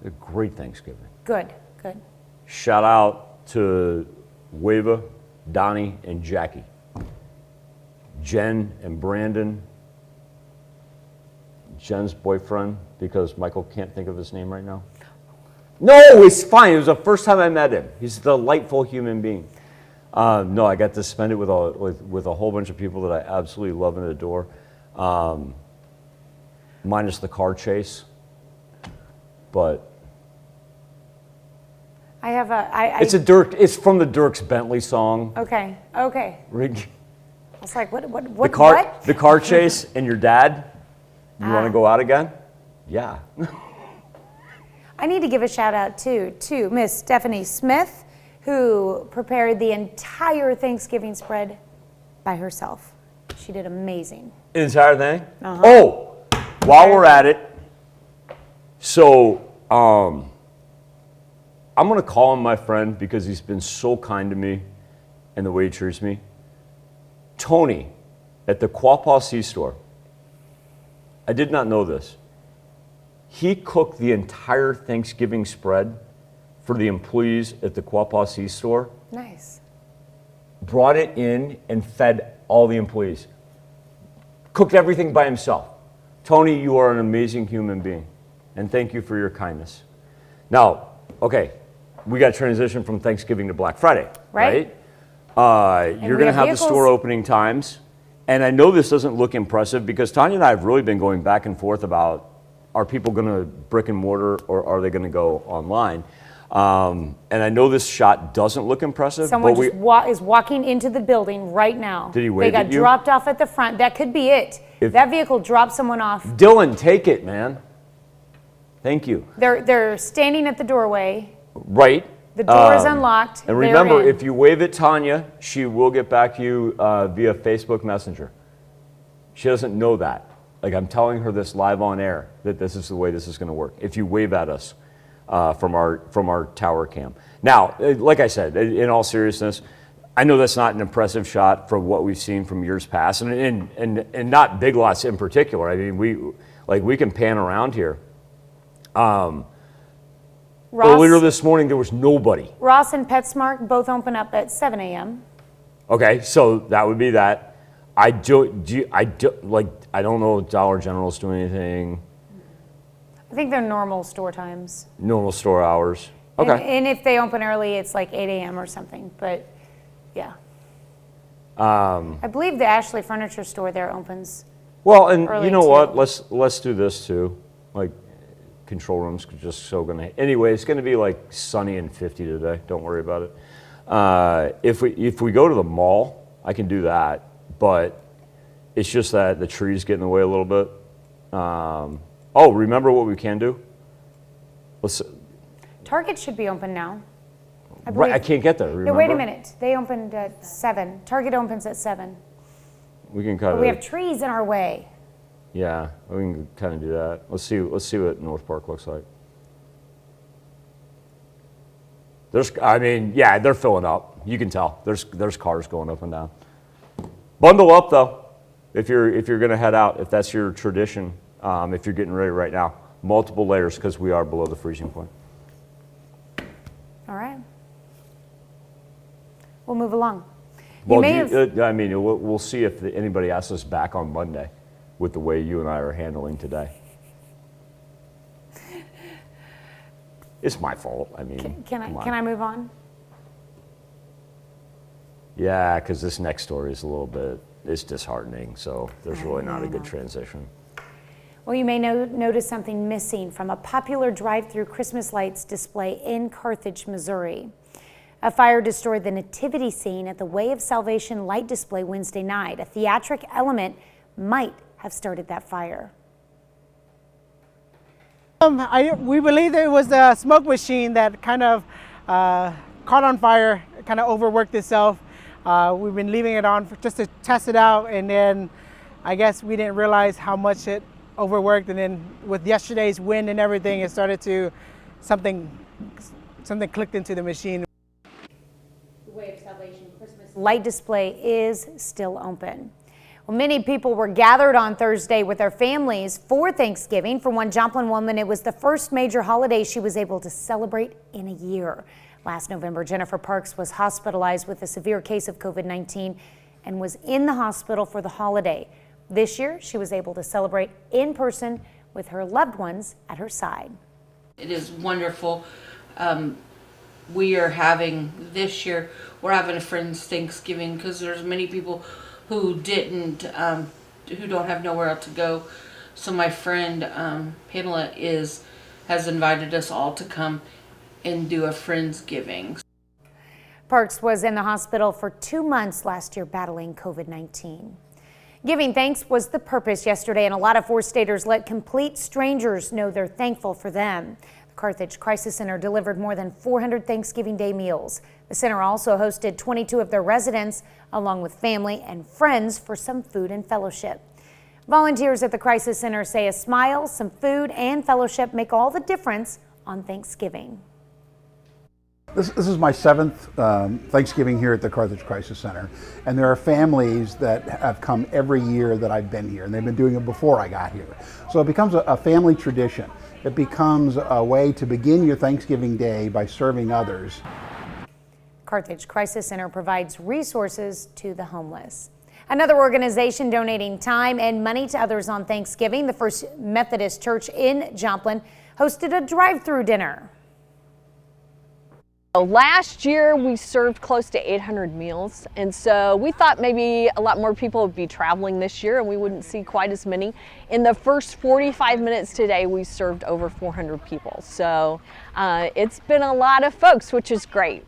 A great Thanksgiving. Good, good. Shout out to Wava, Donnie, and Jackie. Jen and Brandon. Jen's boyfriend, because Michael can't think of his name right now. No, it's fine. It was the first time I met him. He's a delightful human being. No, I got to spend it with a whole bunch of people that I absolutely love and adore, minus the car chase. But I have a. It's from the Dierks Bentley song. Okay. Okay. Rig. I was like, what? The car chase and your dad. You want to go out again? Yeah. I need to give a shout out to Miss Stephanie Smith, who prepared the entire Thanksgiving spread by herself. She did amazing. The entire thing? Uh-huh. Oh, while we're at it, so I'm going to call him my friend because he's been so kind to me and the way he treats me. Tony at the Quapaw C-Store. I did not know this. He cooked the entire Thanksgiving spread for the employees at the Quapaw C-Store. Nice. Brought it in and fed all the employees. Cooked everything by himself. Tony, you are an amazing human being, and thank you for your kindness. Now, okay, we got transition from Thanksgiving to Black Friday, right? You're going to have the store opening times. And I know this doesn't look impressive because Tanya and I have really been going back and forth about, are people going to brick and mortar or are they going to go online? And I know this shot doesn't look impressive. Someone just is walking into the building right now. Did he wave at you? They got dropped off at the front. That could be it. If that vehicle dropped someone off. Dylan, take it, man. Thank you. They're standing at the doorway. Right. The door is unlocked. And remember, if you wave at Tanya, she will get back to you via Facebook Messenger. She doesn't know that. Like, I'm telling her this live on air, that this is the way this is going to work. If you wave at us from our tower cam. Now, like I said, in all seriousness, I know that's not an impressive shot from what we've seen from years past, and not Big Lots in particular. I mean, we can pan around here. Earlier this morning, there was nobody. Ross and PetSmart both open up at 7 a.m. Okay, so that would be that. I don't know if Dollar General's doing anything. I think they're normal store times. Normal store hours. Okay. And if they open early, it's like 8 a.m. or something. But yeah. I believe the Ashley Furniture Store there opens. Well, and early you know too. what? Let's do this too. Like, control room's just so gonna. Anyway, it's gonna be like sunny and 50 today. Don't worry about it. If we go to the mall, I can do that, but it's just that the trees get in the way a little bit. Oh, remember what we can do? Target should be open now. Right, I can't get there. Remember? No, wait a minute. They opened at 7. Target opens at 7. We can kind But of. we have trees in our way. Yeah, we can kind of do that. Let's see what North Park looks like. Yeah, they're filling up. You can tell. There's cars going up and down. Bundle up though, if you're gonna head out. If that's your tradition, if you're getting ready right now, multiple layers because we are below the freezing point. All right. We'll move along. Well, we'll see if anybody asks us back on Monday with the way you and I are handling today. It's my fault. I mean, Can I move on? Yeah, because this next story is it's disheartening. So there's really not a good transition. Well, you may notice something missing from a popular drive-through Christmas lights display in Carthage, Missouri. A fire destroyed the nativity scene at the Way of Salvation light display Wednesday night. A theatric element might have started that fire. We believe it was the smoke machine that kind of caught on fire, kind of overworked itself. We've been leaving it on just to test it out, and then I guess we didn't realize how much it overworked, and then with yesterday's wind and everything, it started to something clicked into the machine. The Way of Salvation Christmas light display is still open. Well, many people were gathered on Thursday with their families for Thanksgiving. For one Joplin woman, it was the first major holiday she was able to celebrate in a year. Last November, Jennifer Parks was hospitalized with a severe case of COVID-19 and was in the hospital for the holiday. This year, she was able to celebrate in person with her loved ones at her side. It is wonderful. We are having this year, we're having a friend's Thanksgiving because there's many people who who don't have nowhere else to go. So my friend Pamela has invited us all to come and do a Friendsgiving. Parks was in the hospital for 2 months last year battling COVID-19. Giving thanks was the purpose yesterday, and a lot of four-staters let complete strangers know they're thankful for them. The Carthage Crisis Center delivered more than 400 Thanksgiving Day meals. The center also hosted 22 of their residents, along with family and friends, for some food and fellowship. Volunteers at the Crisis Center say a smile, some food, and fellowship make all the difference on Thanksgiving. This is my 7th Thanksgiving here at the Carthage Crisis Center, and there are families that have come every year that I've been here, and they've been doing it before I got here. So it becomes a family tradition. It becomes a way to begin your Thanksgiving Day by serving others. Carthage Crisis Center provides resources to the homeless. Another organization donating time and money to others on Thanksgiving, the First Methodist Church in Joplin, hosted a drive-through dinner. Last year we served close to 800 meals, and so we thought maybe a lot more people would be traveling this year and we wouldn't see quite as many. In the first 45 minutes today we served over 400 people, so it's been a lot of folks, which is great.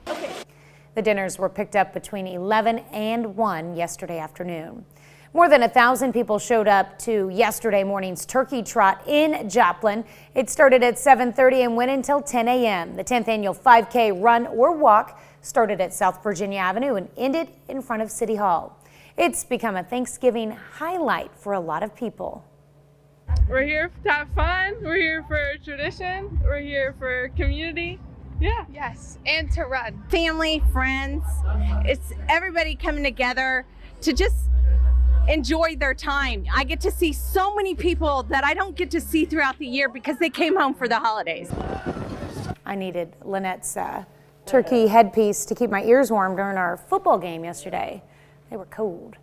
The dinners were picked up between 11 and 1 yesterday afternoon. More than 1,000 people showed up to yesterday morning's turkey trot in Joplin. It started at 7:30 and went until 10 a.m. The 10th annual 5K run or walk started at South Virginia Avenue and ended in front of City Hall. It's become a Thanksgiving highlight for a lot of people. We're here to have fun. We're here for tradition. We're here for community. Yeah. Yes, and to run. Family, friends, it's everybody coming together to just enjoy their time. I get to see so many people that I don't get to see throughout the year because they came home for the holidays. I needed Lynette's turkey headpiece to keep my ears warm during our football game yesterday. They were cold.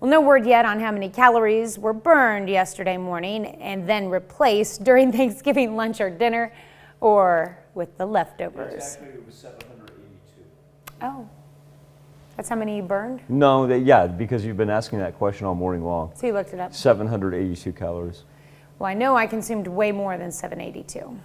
Well, no word yet on how many calories were burned yesterday morning and then replaced during Thanksgiving lunch or dinner or with the leftovers. Exactly, it was 782. Oh, That's how many you burned? No, yeah, because you've been asking that question all morning long. So you looked it up? 782 calories. Well, I know I consumed way more than 782.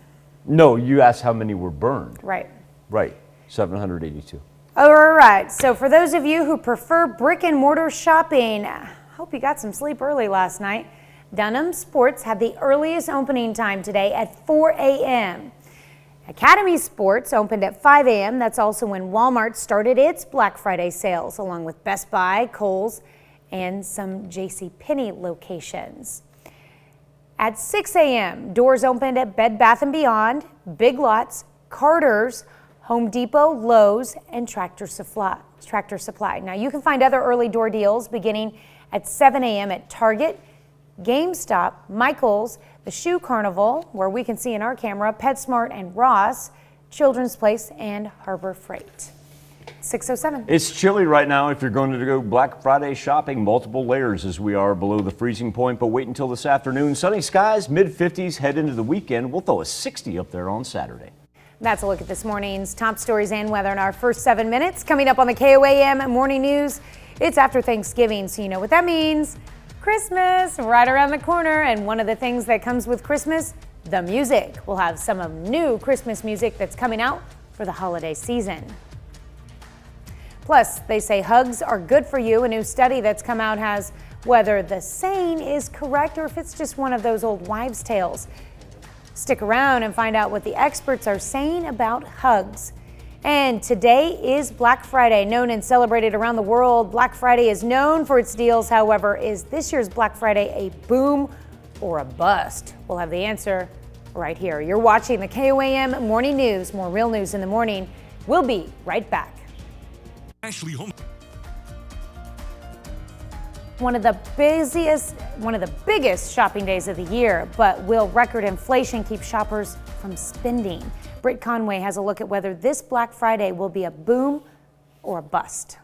No, you asked how many were burned. Right. Right, 782. All right, so for those of you who prefer brick and mortar shopping, hope you got some sleep early last night. Dunham Sports had the earliest opening time today at 4 a.m. Academy Sports opened at 5 a.m. That's also when Walmart started its Black Friday sales, along with Best Buy, Kohl's, and some JCPenney locations. At 6 a.m., doors opened at Bed Bath & Beyond, Big Lots, Carter's, Home Depot, Lowe's, and Tractor Supply. Now, you can find other early door deals beginning at 7 a.m. at Target, GameStop, Michael's, the Shoe Carnival, where we can see in our camera, PetSmart and Ross, Children's Place, and Harbor Freight. 6:07. It's chilly right now if you're going to go Black Friday shopping. Multiple layers as we are below the freezing point, but wait until this afternoon. Sunny skies, mid-50s, head into the weekend. We'll throw a 60 up there on Saturday. That's a look at this morning's top stories and weather in our first 7 minutes. Coming up on the KOAM Morning News, it's after Thanksgiving, so you know what that means. Christmas right around the corner, and one of the things that comes with Christmas, the music. We'll have some of new Christmas music that's coming out for the holiday season. Plus, they say hugs are good for you. A new study that's come out has whether the saying is correct or if it's just one of those old wives' tales. Stick around and find out what the experts are saying about hugs. And today is Black Friday, known and celebrated around the world. Black Friday is known for its deals. However, is this year's Black Friday a boom or a bust? We'll have the answer right here. You're watching the KOAM Morning News. More real news in the morning. We'll be right back. Ashley Home. One of the biggest shopping days of the year, but will record inflation keep shoppers from spending? Britt Conway has a look at whether this Black Friday will be a boom or a bust.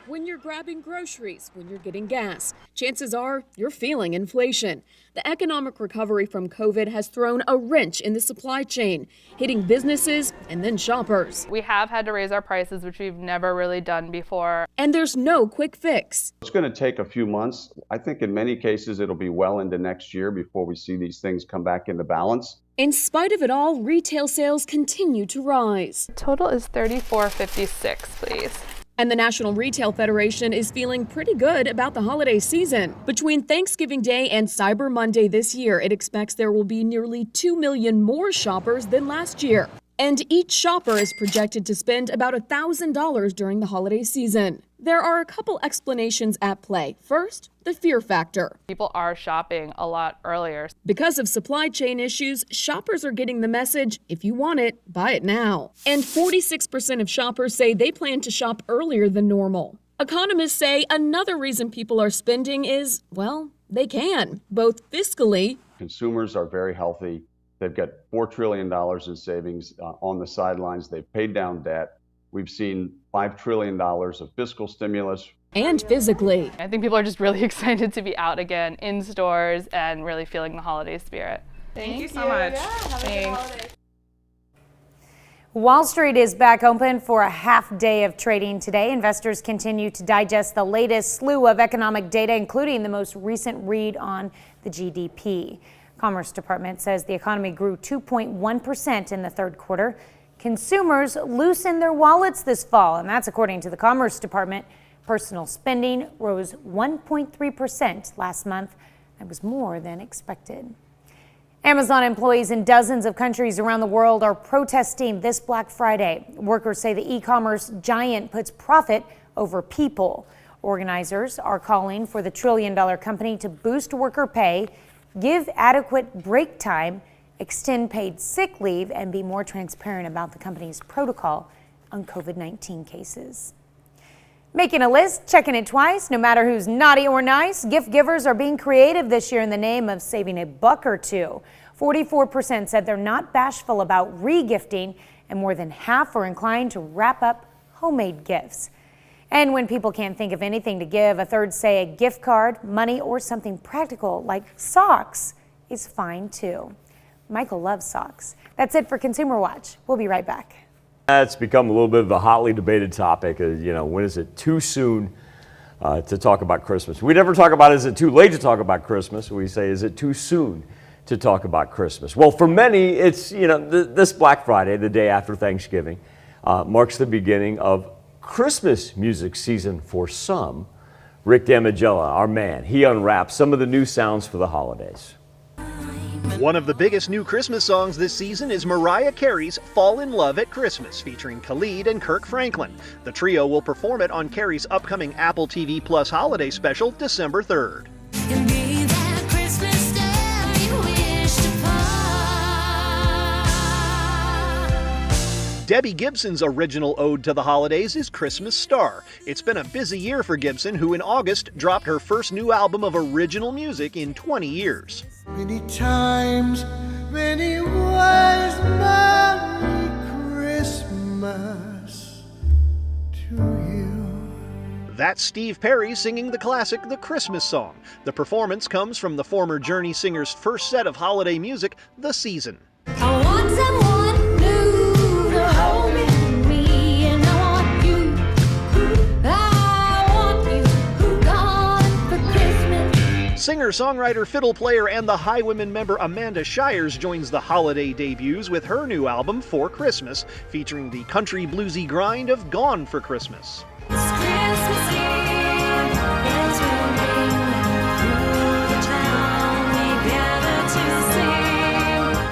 When you're grabbing groceries, when you're getting gas, chances are you're feeling inflation. The economic recovery from COVID has thrown a wrench in the supply chain, hitting businesses and then shoppers. We have had to raise our prices, which we've never really done before. And there's no quick fix. It's going to take a few months. I think in many cases it'll be well into next year before we see these things come back into balance. In spite of it all, retail sales continue to rise. Total is $34.56, please. And the National Retail Federation is feeling pretty good about the holiday season. Between Thanksgiving Day and Cyber Monday this year, it expects there will be nearly 2 million more shoppers than last year. And each shopper is projected to spend about $1,000 during the holiday season. There are a couple explanations at play. First, the fear factor. People are shopping a lot earlier. Because of supply chain issues, shoppers are getting the message, if you want it, buy it now. And 46% of shoppers say they plan to shop earlier than normal. Economists say another reason people are spending is, well, they can, both fiscally. Consumers are very healthy. They've got $4 trillion in savings on the sidelines. They've paid down debt. We've seen $5 trillion of fiscal stimulus. And physically. I think people are just really excited to be out again in stores and really feeling the holiday spirit. Thank you so much. Thanks. Wall Street is back open for a half day of trading today. Investors continue to digest the latest slew of economic data, including the most recent read on the GDP. Commerce Department says the economy grew 2.1% in the third quarter. Consumers loosened their wallets this fall, and that's according to the Commerce Department. Personal spending rose 1.3% last month. That was more than expected. Amazon employees in dozens of countries around the world are protesting this Black Friday. Workers say the e-commerce giant puts profit over people. Organizers are calling for the trillion-dollar company to boost worker pay, give adequate break time, extend paid sick leave, and be more transparent about the company's protocol on COVID-19 cases. Making a list, checking it twice, no matter who's naughty or nice. Gift givers are being creative this year in the name of saving a buck or two. 44% said they're not bashful about re-gifting, and more than half are inclined to wrap up homemade gifts. And when people can't think of anything to give, a third say a gift card, money, or something practical like socks is fine too. Michael loves socks. That's it for Consumer Watch. We'll be right back. It's become a little bit of a hotly debated topic. When is it too soon to talk about Christmas? We never talk about, is it too late to talk about Christmas? We say, is it too soon to talk about Christmas? Well, for many, it's, this Black Friday, the day after Thanksgiving, marks the beginning of Christmas music season for some. Rick Damigella, our man, he unwraps some of the new sounds for the holidays. One of the biggest new Christmas songs this season is Mariah Carey's Fall in Love at Christmas, featuring Khalid and Kirk Franklin. The trio will perform it on Carey's upcoming Apple TV Plus holiday special, December 3rd. Debbie Gibson's original ode to the holidays is Christmas Star. It's been a busy year for Gibson, who in August dropped her first new album of original music in 20 years. Many times, many ways, Merry Christmas to you. That's Steve Perry singing the classic The Christmas Song. The performance comes from the former Journey singer's first set of holiday music, The Season. I want someone new to hold me, and I want you. I want you, gone for Christmas. Singer-songwriter, fiddle player, and the Highwomen member Amanda Shires joins the holiday debuts with her new album, For Christmas, featuring the country bluesy grind of Gone for Christmas.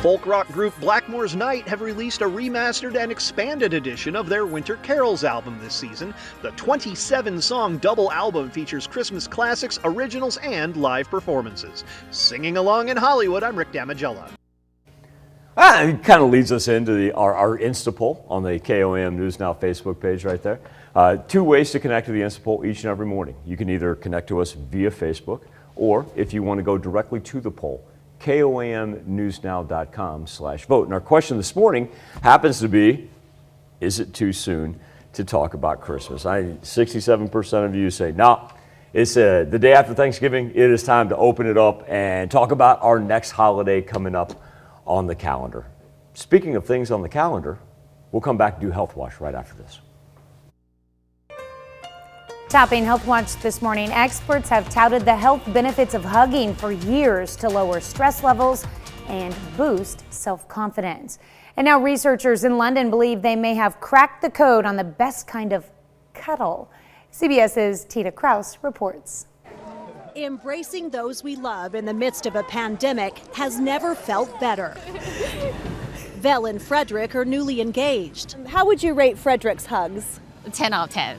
Folk rock group Blackmore's Night have released a remastered and expanded edition of their Winter Carols album this season. The 27-song double album features Christmas classics, originals, and live performances. Singing along in Hollywood, I'm Rick Damigella. It kind of leads us into our Insta poll on the KOAM News Now Facebook page right there. 2 ways to connect to the Insta poll each and every morning. You can either connect to us via Facebook, or if you want to go directly to the poll, KOAMnewsnow.com/vote. And our question this morning happens to be, is it too soon to talk about Christmas? 67% of you say, no, it's the day after Thanksgiving. It is time to open it up and talk about our next holiday coming up on the calendar. Speaking of things on the calendar, we'll come back and do Health Watch right after this. Topping Health Watch this morning, experts have touted the health benefits of hugging for years to lower stress levels and boost self-confidence. And now researchers in London believe they may have cracked the code on the best kind of cuddle. CBS's Tina Kraus reports. Embracing those we love in the midst of a pandemic has never felt better. Vel and Frederick are newly engaged. How would you rate Frederick's hugs? 10 out of 10.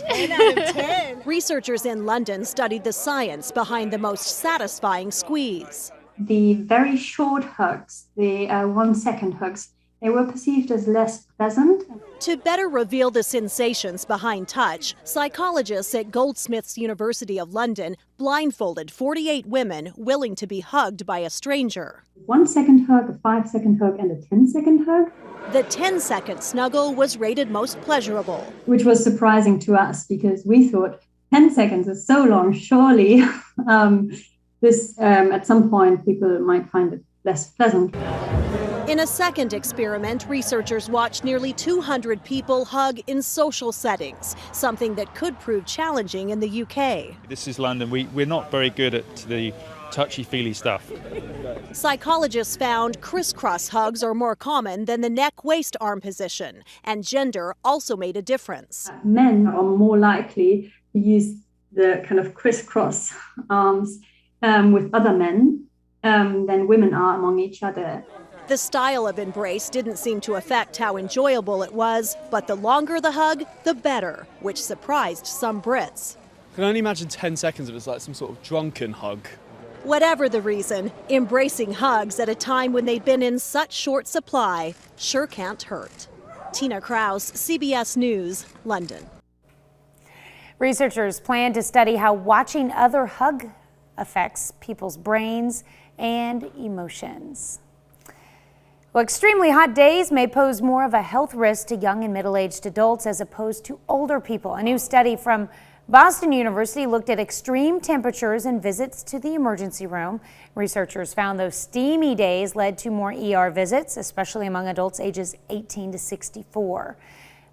10 out of 10. Researchers in London studied the science behind the most satisfying squeeze. The very short hugs, the 1-second hugs, they were perceived as less pleasant. To better reveal the sensations behind touch, psychologists at Goldsmiths University of London blindfolded 48 women willing to be hugged by a stranger. 1-second hug, a 5-second hug, and a 10-second hug. The 10-second snuggle was rated most pleasurable, which was surprising to us because we thought 10 seconds is so long, surely at some point people might find it less pleasant. In a second experiment, researchers watched nearly 200 people hug in social settings, something that could prove challenging in the UK. This is London. We're not very good at the touchy-feely stuff. Psychologists found crisscross hugs are more common than the neck-waist-arm position, and gender also made a difference. Men are more likely to use the kind of crisscross arms with other men than women are among each other. The style of embrace didn't seem to affect how enjoyable it was, but the longer the hug, the better, which surprised some Brits. I can only imagine 10 seconds of it's like some sort of drunken hug. Whatever the reason, embracing hugs at a time when they've been in such short supply sure can't hurt. Tina Kraus, CBS News, London. Researchers plan to study how watching other hug affects people's brains and emotions. Well, extremely hot days may pose more of a health risk to young and middle-aged adults as opposed to older people. A new study from Boston University looked at extreme temperatures and visits to the emergency room. Researchers found those steamy days led to more ER visits, especially among adults ages 18 to 64.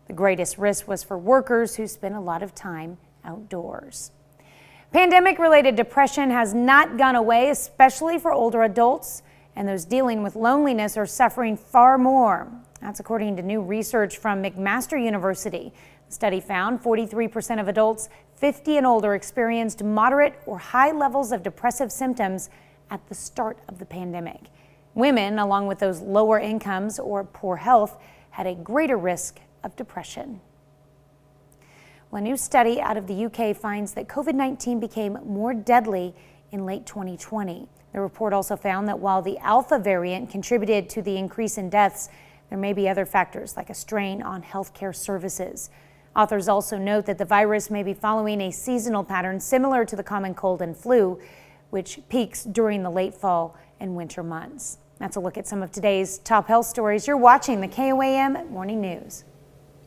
The greatest risk was for workers who spend a lot of time outdoors. Pandemic-related depression has not gone away, especially for older adults, and those dealing with loneliness are suffering far more. That's according to new research from McMaster University. The study found 43% of adults 50 and older experienced moderate or high levels of depressive symptoms at the start of the pandemic. Women, along with those lower incomes or poor health, had a greater risk of depression. Well, a new study out of the UK finds that COVID-19 became more deadly in late 2020. The report also found that while the Alpha variant contributed to the increase in deaths, there may be other factors like a strain on healthcare services. Authors also note that the virus may be following a seasonal pattern similar to the common cold and flu, which peaks during the late fall and winter months. That's a look at some of today's top health stories. You're watching the KOAM Morning News.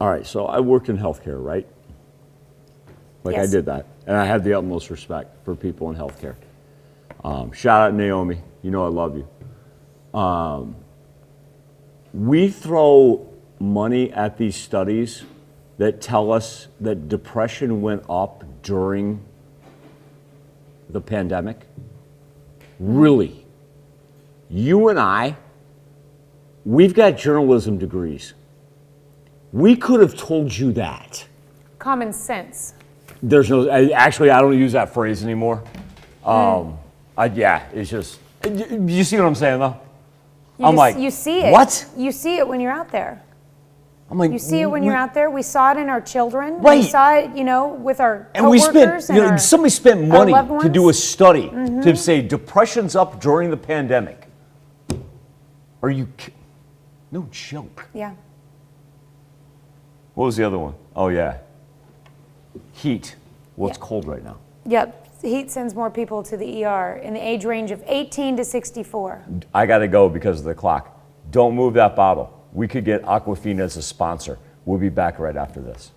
All right, so I worked in healthcare, right? Like Yes. I did that, and I have the utmost respect for people in healthcare. Shout out Naomi, you know I love you. We throw money at these studies that tell us that depression went up during the pandemic. Really? You and I, we've got journalism degrees. We could have told you that. Common sense. There's no, actually, I don't use that phrase anymore. Yeah, it's just, you see what I'm saying though? You see it. What? You see it when you're out there. I'm like, You see it when you're out there. We saw it in our children. We Right. saw it, with our And we coworkers spent, and somebody spent money loved to do a ones. study to Mhm. say depression's up during the pandemic. Are you, no joke. Yeah. What was the other one? Oh yeah. Heat. Well, it's cold right now. Yep. Heat sends more people to the ER in the age range of 18 to 64. I gotta go because of the clock. Don't move that bottle. We could get Aquafina as a sponsor. We'll be back right after this.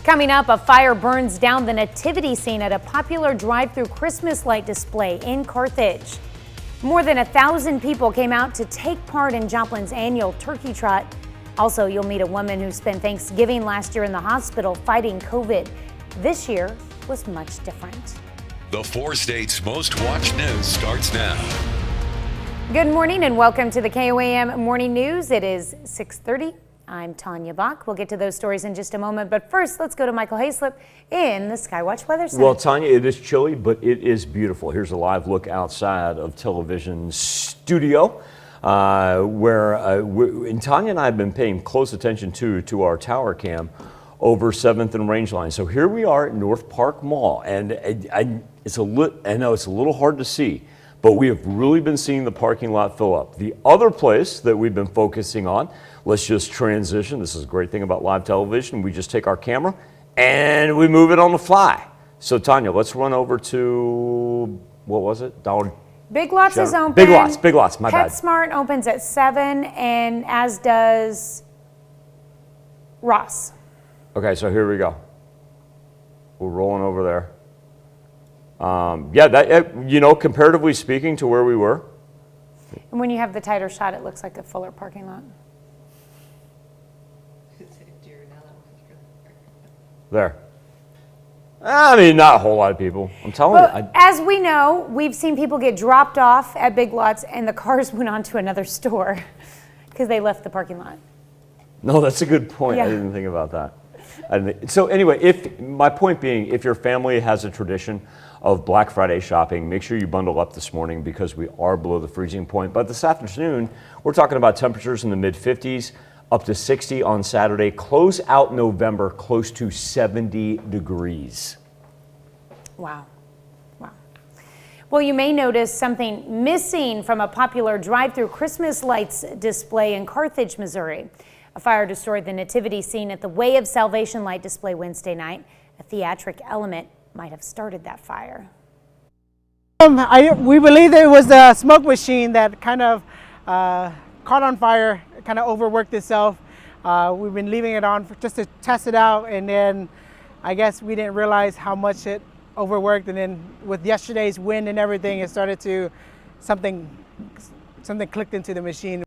Coming up, a fire burns down the nativity scene at a popular drive-through Christmas light display in Carthage. More than 1,000 people came out to take part in Joplin's annual turkey trot. Also, you'll meet a woman who spent Thanksgiving last year in the hospital fighting COVID. This year was much different. The 4 states' most watched news starts now. Good morning and welcome to the KOAM Morning News. It is 6:30. I'm Tanya Bach. We'll get to those stories in just a moment, but first let's go to Michael Hayslip in the Skywatch Weather Center. Well, Tanya, it is chilly, but it is beautiful. Here's a live look outside of television studio, and Tanya and I have been paying close attention to our tower cam over 7th and Rangeline. So here we are at North Park Mall, and I know it's a little hard to see, but we have really been seeing the parking lot fill up. The other place that we've been focusing on, let's just transition. This is a great thing about live television. We just take our camera and we move it on the fly. So Tanya, let's run over to, what was it? Dollar Big Lots is open. Big Lots, my bad. PetSmart opens at 7, and as does Ross. Okay, so here we go. We're rolling over there. Comparatively speaking to where we were. And when you have the tighter shot, it looks like a fuller parking lot. There. I mean, not a whole lot of people. I'm telling you. As we know, we've seen people get dropped off at Big Lots and the cars went on to another store because they left the parking lot. No, that's a good point. Yeah. I didn't think about that. So anyway, my point being, if your family has a tradition of Black Friday shopping, make sure you bundle up this morning because we are below the freezing point. But this afternoon, we're talking about temperatures in the mid-50s, up to 60 on Saturday. Close out November close to 70 degrees. Wow. Wow. Well, you may notice something missing from a popular drive-through Christmas lights display in Carthage, Missouri. A fire destroyed the nativity scene at the Way of Salvation light display Wednesday night. A theatric element might have started that fire. We believe there was a smoke machine that kind of caught on fire, kind of overworked itself. We've been leaving it on just to test it out, and then I guess we didn't realize how much it overworked, and then with yesterday's wind and everything, it started to, something clicked into the machine.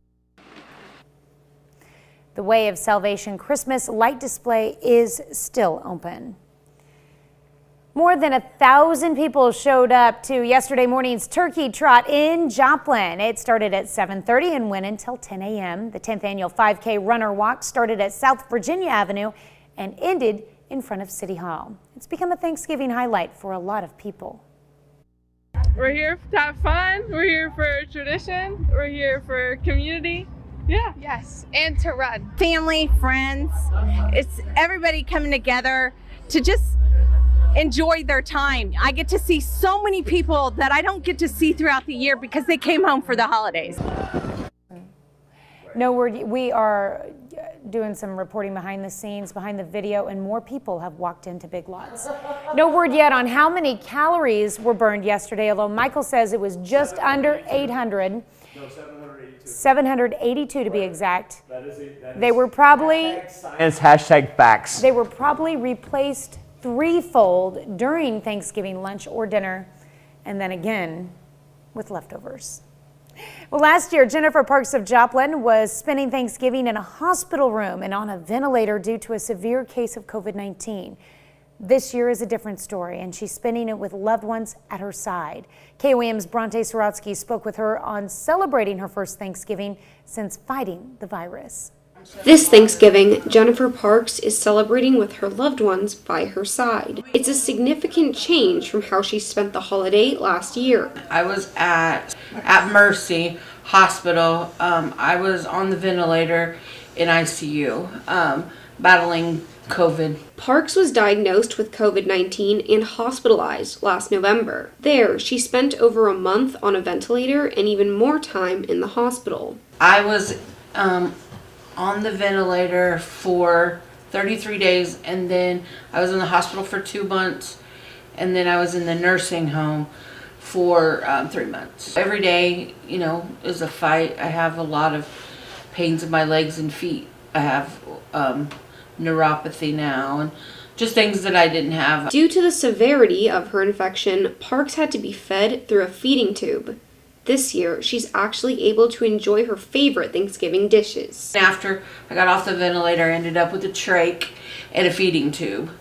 The Way of Salvation Christmas light display is still open. More than 1,000 people showed up to yesterday morning's turkey trot in Joplin. It started at 7:30 and went until 10 a.m. The 10th annual 5K runner walk started at South Virginia Avenue and ended in front of City Hall. It's become a Thanksgiving highlight for a lot of people. We're here to have fun. We're here for tradition. We're here for community. Yeah. Yes, and to run. Family, friends, it's everybody coming together to just enjoy their time. I get to see so many people that I don't get to see throughout the year because they came home for the holidays. No word, we are doing some reporting behind the scenes, behind the video, and more people have walked into Big Lots. No word yet on how many calories were burned yesterday, although Michael says it was just under 800. No, 782. 782 to be exact. They were probably Science #facts. They were probably replaced threefold during Thanksgiving lunch or dinner, and then again with leftovers. Well, last year, Jennifer Parks of Joplin was spending Thanksgiving in a hospital room and on a ventilator due to a severe case of COVID-19. This year is a different story, and she's spending it with loved ones at her side. KOAM's Bronte Sorotsky spoke with her on celebrating her first Thanksgiving since fighting the virus. This Thanksgiving, Jennifer Parks is celebrating with her loved ones by her side. It's a significant change from how she spent the holiday last year. I was at Mercy Hospital. I was on the ventilator in ICU, battling COVID. Parks was diagnosed with COVID-19 and hospitalized last November. There, she spent over a month on a ventilator and even more time in the hospital. I was on the ventilator for 33 days, and then I was in the hospital for 2 months, and then I was in the nursing home for 3 months. Every day, you know, is a fight. I have a lot of pains in my legs and feet. I have neuropathy now, and just things that I didn't have. Due to the severity of her infection, Parks had to be fed through a feeding tube. This year, she's actually able to enjoy her favorite Thanksgiving dishes. After I got off the ventilator, I ended up with a trach and a feeding tube.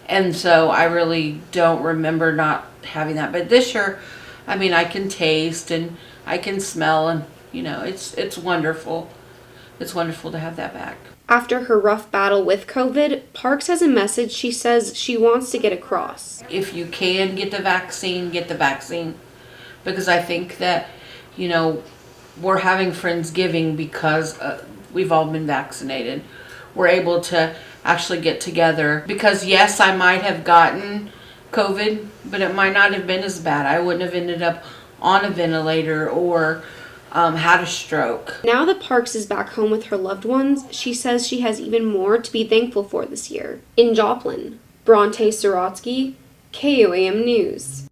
And so I really don't remember not having that. But this year, I mean, I can taste and I can smell, and, you know, it's wonderful. It's wonderful to have that back. After her rough battle with COVID, Parks has a message she says she wants to get across. If you can get the vaccine, get the vaccine. Because I think that, you know, we're having Friendsgiving because we've all been vaccinated. We're able to actually get together. Because yes, I might have gotten COVID, but it might not have been as bad. I wouldn't have ended up on a ventilator or had a stroke. Now that Parks is back home with her loved ones, she says she has even more to be thankful for this year. In Joplin, Bronte Sorotsky, KOAM News.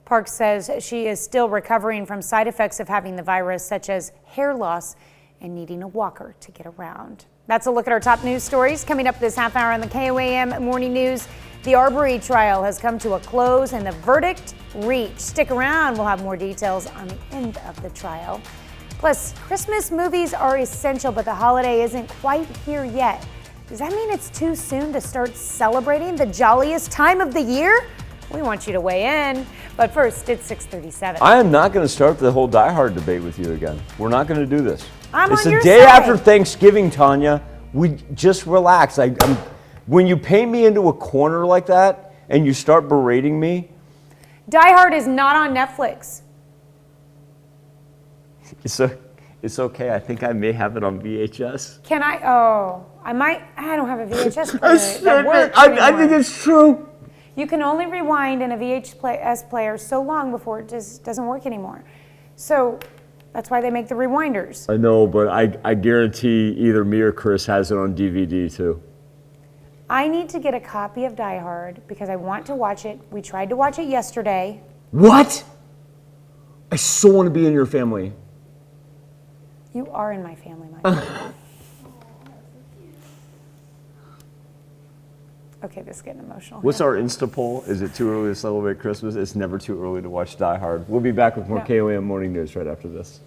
Parks says she is still recovering from side effects of having the virus, such as hair loss and needing a walker to get around. That's a look at our top news stories. Coming up this half hour on the KOAM Morning News, the Arbery trial has come to a close and the verdict reached. Stick around, we'll have more details on the end of the trial. Plus, Christmas movies are essential, but the holiday isn't quite here yet. Does that mean it's too soon to start celebrating the jolliest time of the year? We want you to weigh in, but first, it's 6:37. I am not going to start the whole Die Hard debate with you again. We're not going to do this. It's the day after Thanksgiving, Tanya. We just relax. When you paint me into a corner like that and you start berating me. Die Hard is not on Netflix. It's okay. I think I may have it on VHS. Can I? Oh, I might. I don't have a VHS player that works I think it's true. You can only rewind in a VHS player so long before it just doesn't work anymore. So that's why they make the rewinders. I know, but I guarantee either me or Chris has it on DVD too. I need to get a copy of Die Hard because I want to watch it. We tried to watch it yesterday. What? I so want to be in your family. You are in my family, Mike. Okay, this is getting emotional. What's our Insta poll? Is it too early to celebrate Christmas? It's never too early to watch Die Hard. We'll be back with more KOAM Morning News right after this.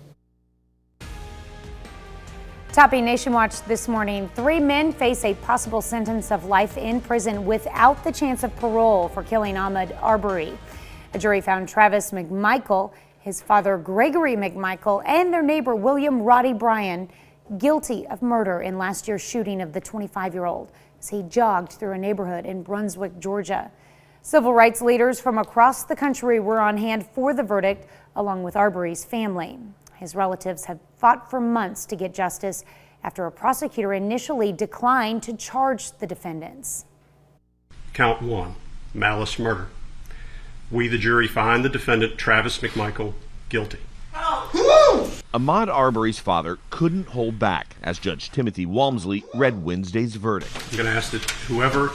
Topping Nation Watch this morning, 3 men face a possible sentence of life in prison without the chance of parole for killing Ahmaud Arbery. A jury found Travis McMichael, his father Gregory McMichael, and their neighbor William Roddy Bryan guilty of murder in last year's shooting of the 25-year-old as he jogged through a neighborhood in Brunswick, Georgia. Civil rights leaders from across the country were on hand for the verdict, along with Arbery's family. His relatives have fought for months to get justice after a prosecutor initially declined to charge the defendants. Count 1, malice murder. We, the jury, find the defendant, Travis McMichael, guilty. Ahmaud Arbery's father couldn't hold back as Judge Timothy Walmsley read Wednesday's verdict. I'm going to ask that whoever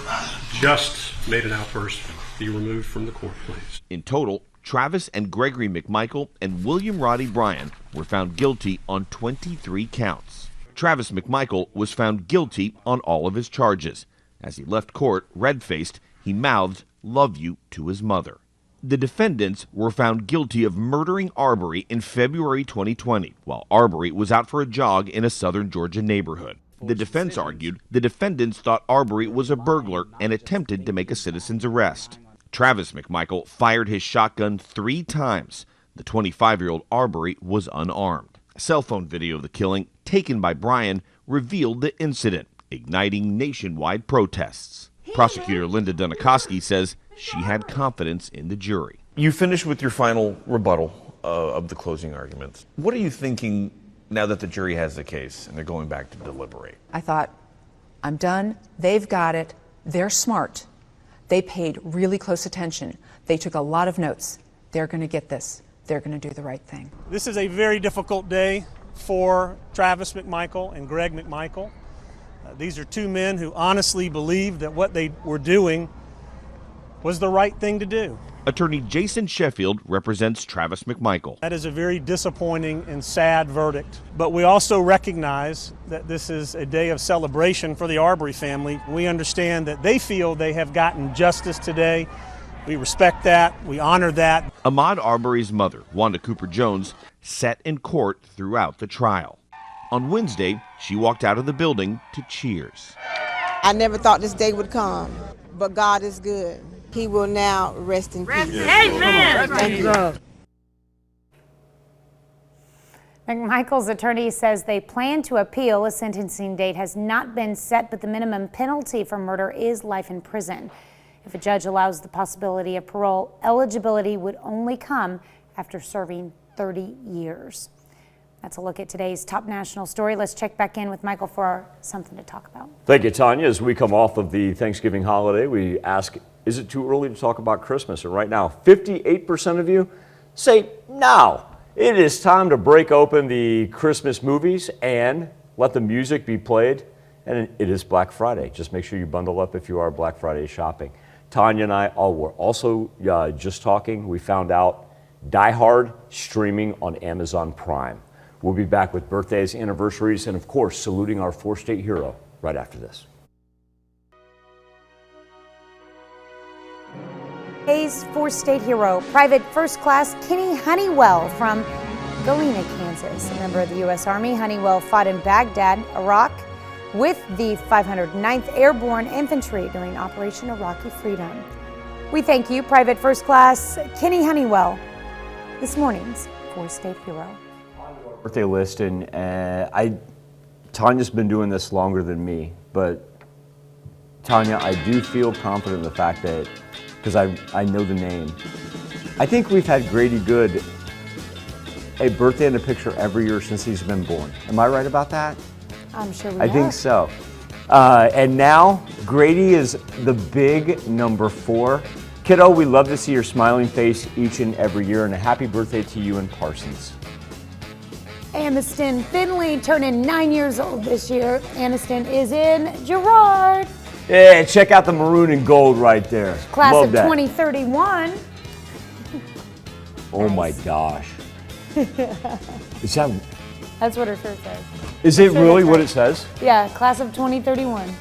just made an outburst be removed from the court, please. In total, Travis and Gregory McMichael and William Roddy Bryan were found guilty on 23 counts. Travis McMichael was found guilty on all of his charges. As he left court, red-faced, he mouthed, "Love you," to his mother. The defendants were found guilty of murdering Arbery in February 2020, while Arbery was out for a jog in a southern Georgia neighborhood. The defense argued the defendants thought Arbery was a burglar and attempted to make a citizen's arrest. Travis McMichael fired his shotgun 3 times. The 25-year-old Arbery was unarmed. A cell phone video of the killing, taken by Bryan, revealed the incident, igniting nationwide protests. Prosecutor Linda Dunikoski says she had confidence in the jury. You finished with your final rebuttal of the closing arguments. What are you thinking now that the jury has the case and they're going back to deliberate? I thought, I'm done. They've got it. They're smart. They paid really close attention. They took a lot of notes. They're going to get this. They're going to do the right thing. This is a very difficult day for Travis McMichael and Greg McMichael. These are 2 men who honestly believed that what they were doing was the right thing to do. Attorney Jason Sheffield represents Travis McMichael. That is a very disappointing and sad verdict. But we also recognize that this is a day of celebration for the Arbery family. We understand that they feel they have gotten justice today. We respect that. We honor that. Ahmaud Arbery's mother, Wanda Cooper Jones, sat in court throughout the trial. On Wednesday, she walked out of the building to cheers. I never thought this day would come, but God is good. He will now rest in peace. Amen. Thank you. McMichael's attorney says they plan to appeal. A sentencing date has not been set, but the minimum penalty for murder is life in prison. If a judge allows the possibility of parole, eligibility would only come after serving 30 years. That's a look at today's top national story. Let's check back in with Michael for something to talk about. Thank you, Tanya. As we come off of the Thanksgiving holiday, we ask, is it too early to talk about Christmas? And right now, 58% of you say no. It is time to break open the Christmas movies and let the music be played. And it is Black Friday. Just make sure you bundle up if you are Black Friday shopping. Tanya and I were also just talking. We found out Die Hard streaming on Amazon Prime. We'll be back with birthdays, anniversaries, and of course, saluting our 4-state hero right after this. Today's 4-state hero, Private First Class Kenny Honeywell from Galena, Kansas. A member of the U.S. Army, Honeywell fought in Baghdad, Iraq, with the 509th Airborne Infantry during Operation Iraqi Freedom. We thank you, Private First Class Kenny Honeywell, this morning's 4-state hero. Birthday list, and Tanya's been doing this longer than me, but Tanya, I do feel confident in the fact that, because I know the name, I think we've had Grady Good a birthday and a picture every year since he's been born. Am I right about that? I'm sure we I think so. And now Grady is the big number 4. Kiddo, we love to see your smiling face each and every year, and a happy birthday to you and Parsons. Aniston Finley turning 9 years old this year. Aniston is in Girard. Yeah, check out the maroon and gold right there. Class Love of that. 2031. Oh my gosh. Is that? That's what her shirt says. Is it really what it says? Yeah, class of 2031.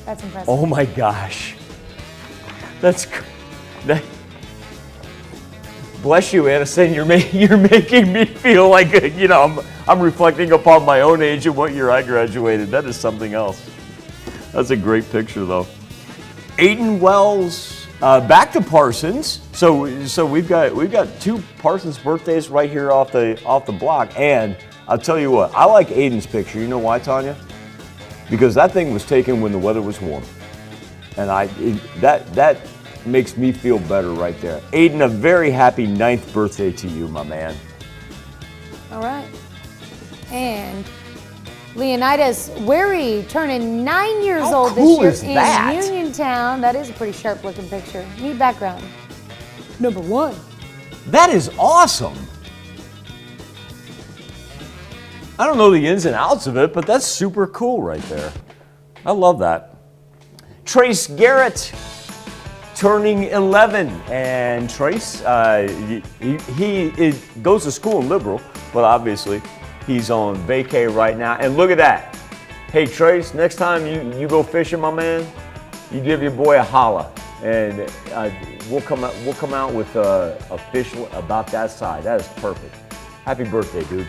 That's impressive. Oh my gosh. That. Bless you, Addison. You're making me feel like, I'm reflecting upon my own age and what year I graduated. That is something else. That's a great picture, though. Aiden Wells, back to Parsons. So we've got 2 Parsons birthdays right here off the block. And I'll tell you what, I like Aiden's picture. You know why, Tanya? Because that thing was taken when the weather was warm, and that makes me feel better right there. Aiden, a very happy 9th birthday to you, my man. All right. And Leonidas Wary turning 9 years old cool this is year that? in Uniontown. That is a pretty sharp looking picture. Neat background. Number 1. That is awesome. I don't know the ins and outs of it, but that's super cool right there. I love that. Trace Garrett turning 11, and Trace, he goes to school in Liberal, but obviously he's on vacay right now. And look at that. Hey Trace, next time you go fishing, my man, you give your boy a holla, and we'll come out with a fish about that size. That is perfect. Happy birthday, dude.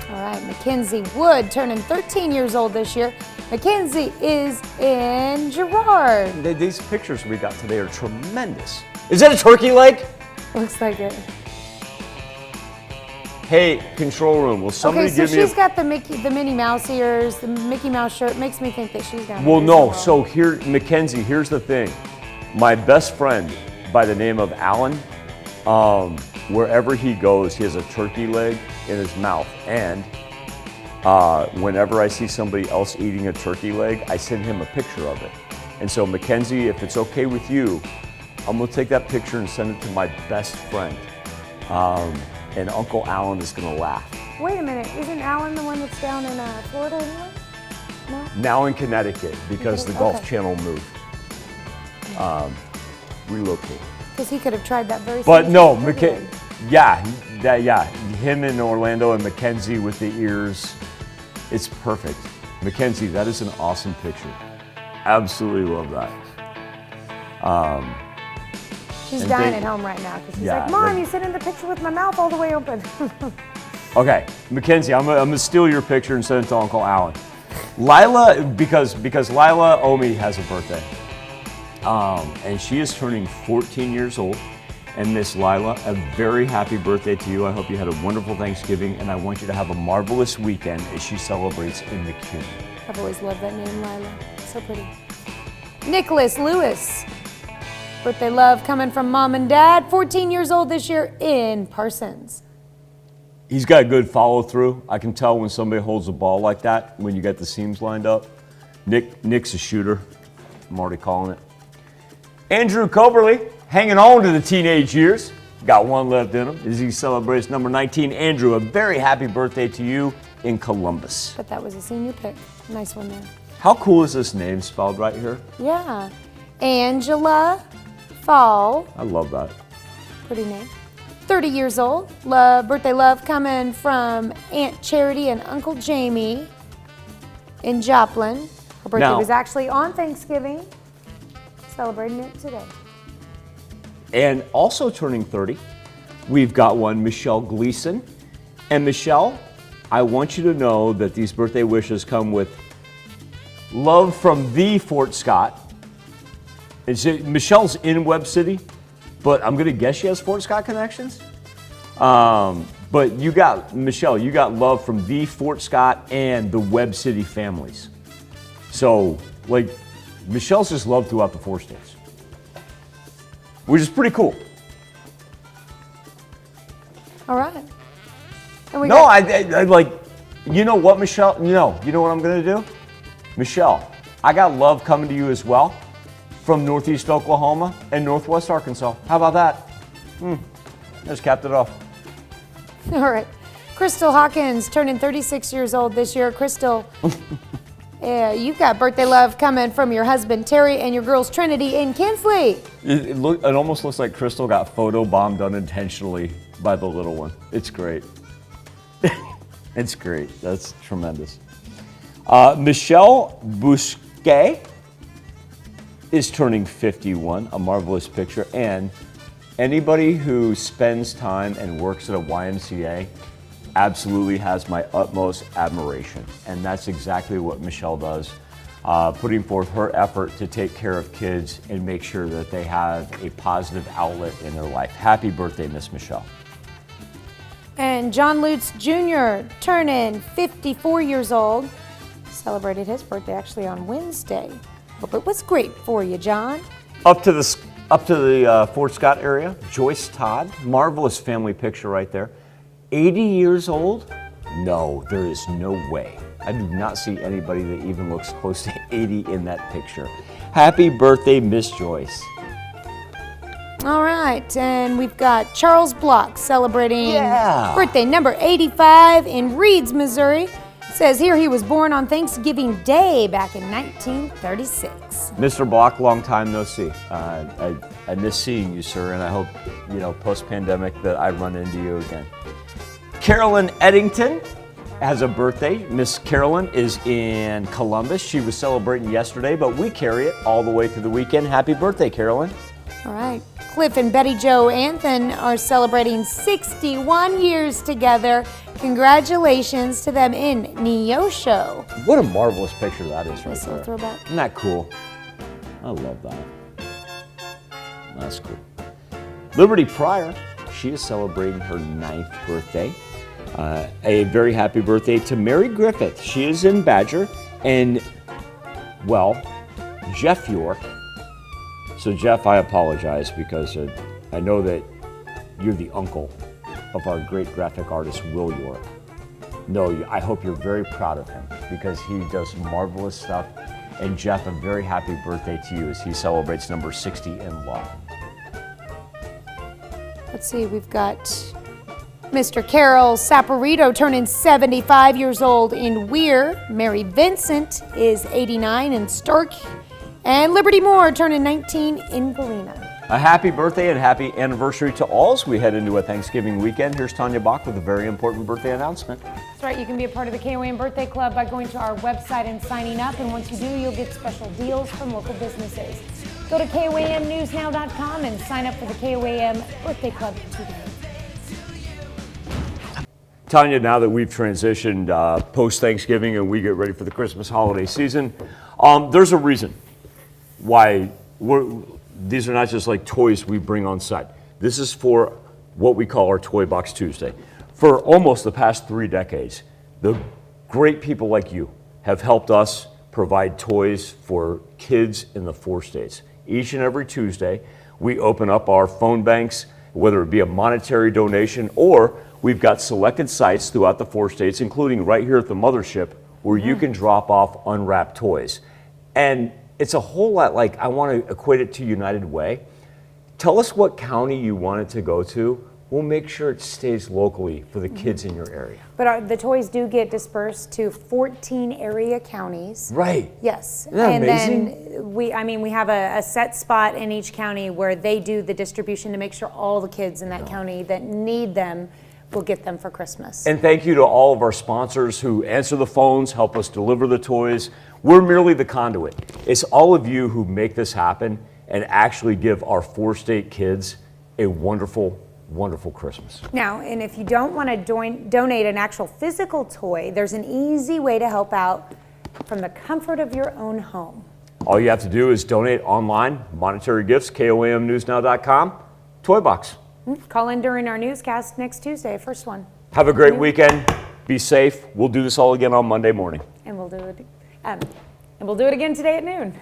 All right, Mackenzie Wood turning 13 years old this year. Mackenzie is in Girard. These pictures we got today are tremendous. Is that a turkey leg? Looks like it. Hey, control room, will somebody give me she's got the Minnie Mouse ears, the Mickey Mouse shirt. Makes me think that she's down. Well, no. So here, Mackenzie, here's the thing. My best friend by the name of Alan, wherever he goes, he has a turkey leg in his mouth. And whenever I see somebody else eating a turkey leg, I send him a picture of it. And so, Mackenzie, if it's okay with you, I'm going to take that picture and send it to my best friend. And Uncle Alan is going to laugh. Wait a minute, isn't Alan the one that's down in Florida anyway? No? Now in Connecticut, because the Golf Channel moved. Relocated. Because he could have tried that very But same no, thing. him in Orlando and Mackenzie with the ears, it's perfect. Mackenzie, that is an awesome picture. Absolutely love that. She's dying at home right now because she's like, Mom, you sit in the picture with my mouth all the way open. Okay, Mackenzie, I'm gonna steal your picture and send it to Uncle Alan. Lila, because Lila Omi has a birthday, and she is turning 14 years old. And Miss Lila, a very happy birthday to you. I hope you had a wonderful Thanksgiving, and I want you to have a marvelous weekend as she celebrates in McCune. I've always loved that name, Lila. So pretty. Nicholas Lewis. Birthday love coming from Mom and Dad. 14 years old this year in Parsons. He's got good follow through. I can tell when somebody holds a ball like that, when you got the seams lined up. Nick's a shooter. I'm already calling it. Andrew Coberly, hanging on to the teenage years. Got one left in him as he celebrates number 19. Andrew, a very happy birthday to you in Columbus. But that was a senior pick. Nice one there. How cool is this name spelled right here? Yeah. Angela Fall. I love that. Pretty name. 30 years old. Birthday love coming from Aunt Charity and Uncle Jamie in Joplin. Her birthday was actually on Thanksgiving. Celebrating it today. And also turning 30, we've got one, Michelle Gleason. And Michelle, I want you to know that these birthday wishes come with love from the Fort Scott. Michelle's in Webb City, but I'm going to guess she has Fort Scott connections. But you got, Michelle, you got love from the Fort Scott and the Webb City families. So, like, Michelle's just loved throughout the 4 states, which is pretty cool. All right. And I like, you know what, Michelle? No, you know what I'm going to do? Michelle, I got love coming to you as well from Northeast Oklahoma and Northwest Arkansas. How about that? Just capped it off. All right. Crystal Hawkins turning 36 years old this year. Crystal, you've got birthday love coming from your husband Terry and your girls Trinity in Kinsley. It almost looks like Crystal got photobombed unintentionally by the little one. It's great. It's great. That's tremendous. Michelle Bousquet is turning 51, a marvelous picture. And anybody who spends time and works at a YMCA absolutely has my utmost admiration. And that's exactly what Michelle does, putting forth her effort to take care of kids and make sure that they have a positive outlet in their life. Happy birthday, Miss Michelle. And John Lutz Jr. turning 54 years old. Celebrated his birthday actually on Wednesday. Hope it was great for you, John. Up to the Fort Scott area, Joyce Todd, marvelous family picture right there. 80 years old? No, there is no way. I do not see anybody that even looks close to 80 in that picture. Happy birthday, Miss Joyce. All right, and we've got Charles Block celebrating Yeah. birthday number 85 in Reeds, Missouri. It says here he was born on Thanksgiving Day back in 1936. Mr. Block, long time no see. I miss seeing you, sir, and I hope, post-pandemic that I run into you again. Carolyn Eddington has a birthday. Miss Carolyn is in Columbus. She was celebrating yesterday, but we carry it all the way through the weekend. Happy birthday, Carolyn. All right, Cliff and Betty Jo Anthon are celebrating 61 years together. Congratulations to them in Neosho. What a marvelous picture that is right Nice little there. throwback. Isn't that cool? I love that. That's cool. Liberty Pryor, she is celebrating her 9th birthday. A very happy birthday to Mary Griffith. She is in Badger. And, well, Jeff York. So Jeff, I apologize because I know that you're the uncle of our great graphic artist, Will York. No, I hope you're very proud of him because he does marvelous stuff. And Jeff, a very happy birthday to you as he celebrates number 60 in law. Let's see, we've got Mr. Carol Saporito turning 75 years old in Weir. Mary Vincent is 89 in Stark. And Liberty Moore turning 19 in Galena. A happy birthday and happy anniversary to all as we head into a Thanksgiving weekend. Here's Tanya Bach with a very important birthday announcement. That's right, you can be a part of the KOAM Birthday Club by going to our website and signing up. And once you do, you'll get special deals from local businesses. Go to KOAMnewsnow.com and sign up for the KOAM Birthday Club today. Tanya, now that we've transitioned post-Thanksgiving and we get ready for the Christmas holiday season, there's a reason why these are not just like toys we bring on site. This is for what we call our Toy Box Tuesday. For almost the past 3 decades, the great people like you have helped us provide toys for kids in the 4 states. Each and every Tuesday, we open up our phone banks, whether it be a monetary donation or we've got selected sites throughout the 4 states, including right here at the mothership, where you can drop off unwrapped toys. And it's a whole lot like, I want to equate it to United Way. Tell us what county you want it to go to. We'll make sure it stays locally for the kids in your area. But the toys do get dispersed to 14 area counties. Right. Yes. Isn't that and amazing? then we have a set spot in each county where they do the distribution to make sure all the kids in that county that need them will get them for Christmas. And thank you to all of our sponsors who answer the phones, help us deliver the toys. We're merely the conduit. It's all of you who make this happen and actually give our 4-state kids a wonderful, wonderful Christmas. Now, and if you don't want to donate an actual physical toy, there's an easy way to help out from the comfort of your own home. All you have to do is donate online, monetary gifts, KOAMnewsnow.com, Toy Box. Call in during our newscast next Tuesday, first one. Have a great weekend. Be safe. We'll do this all again on Monday morning. And we'll do it again today at noon.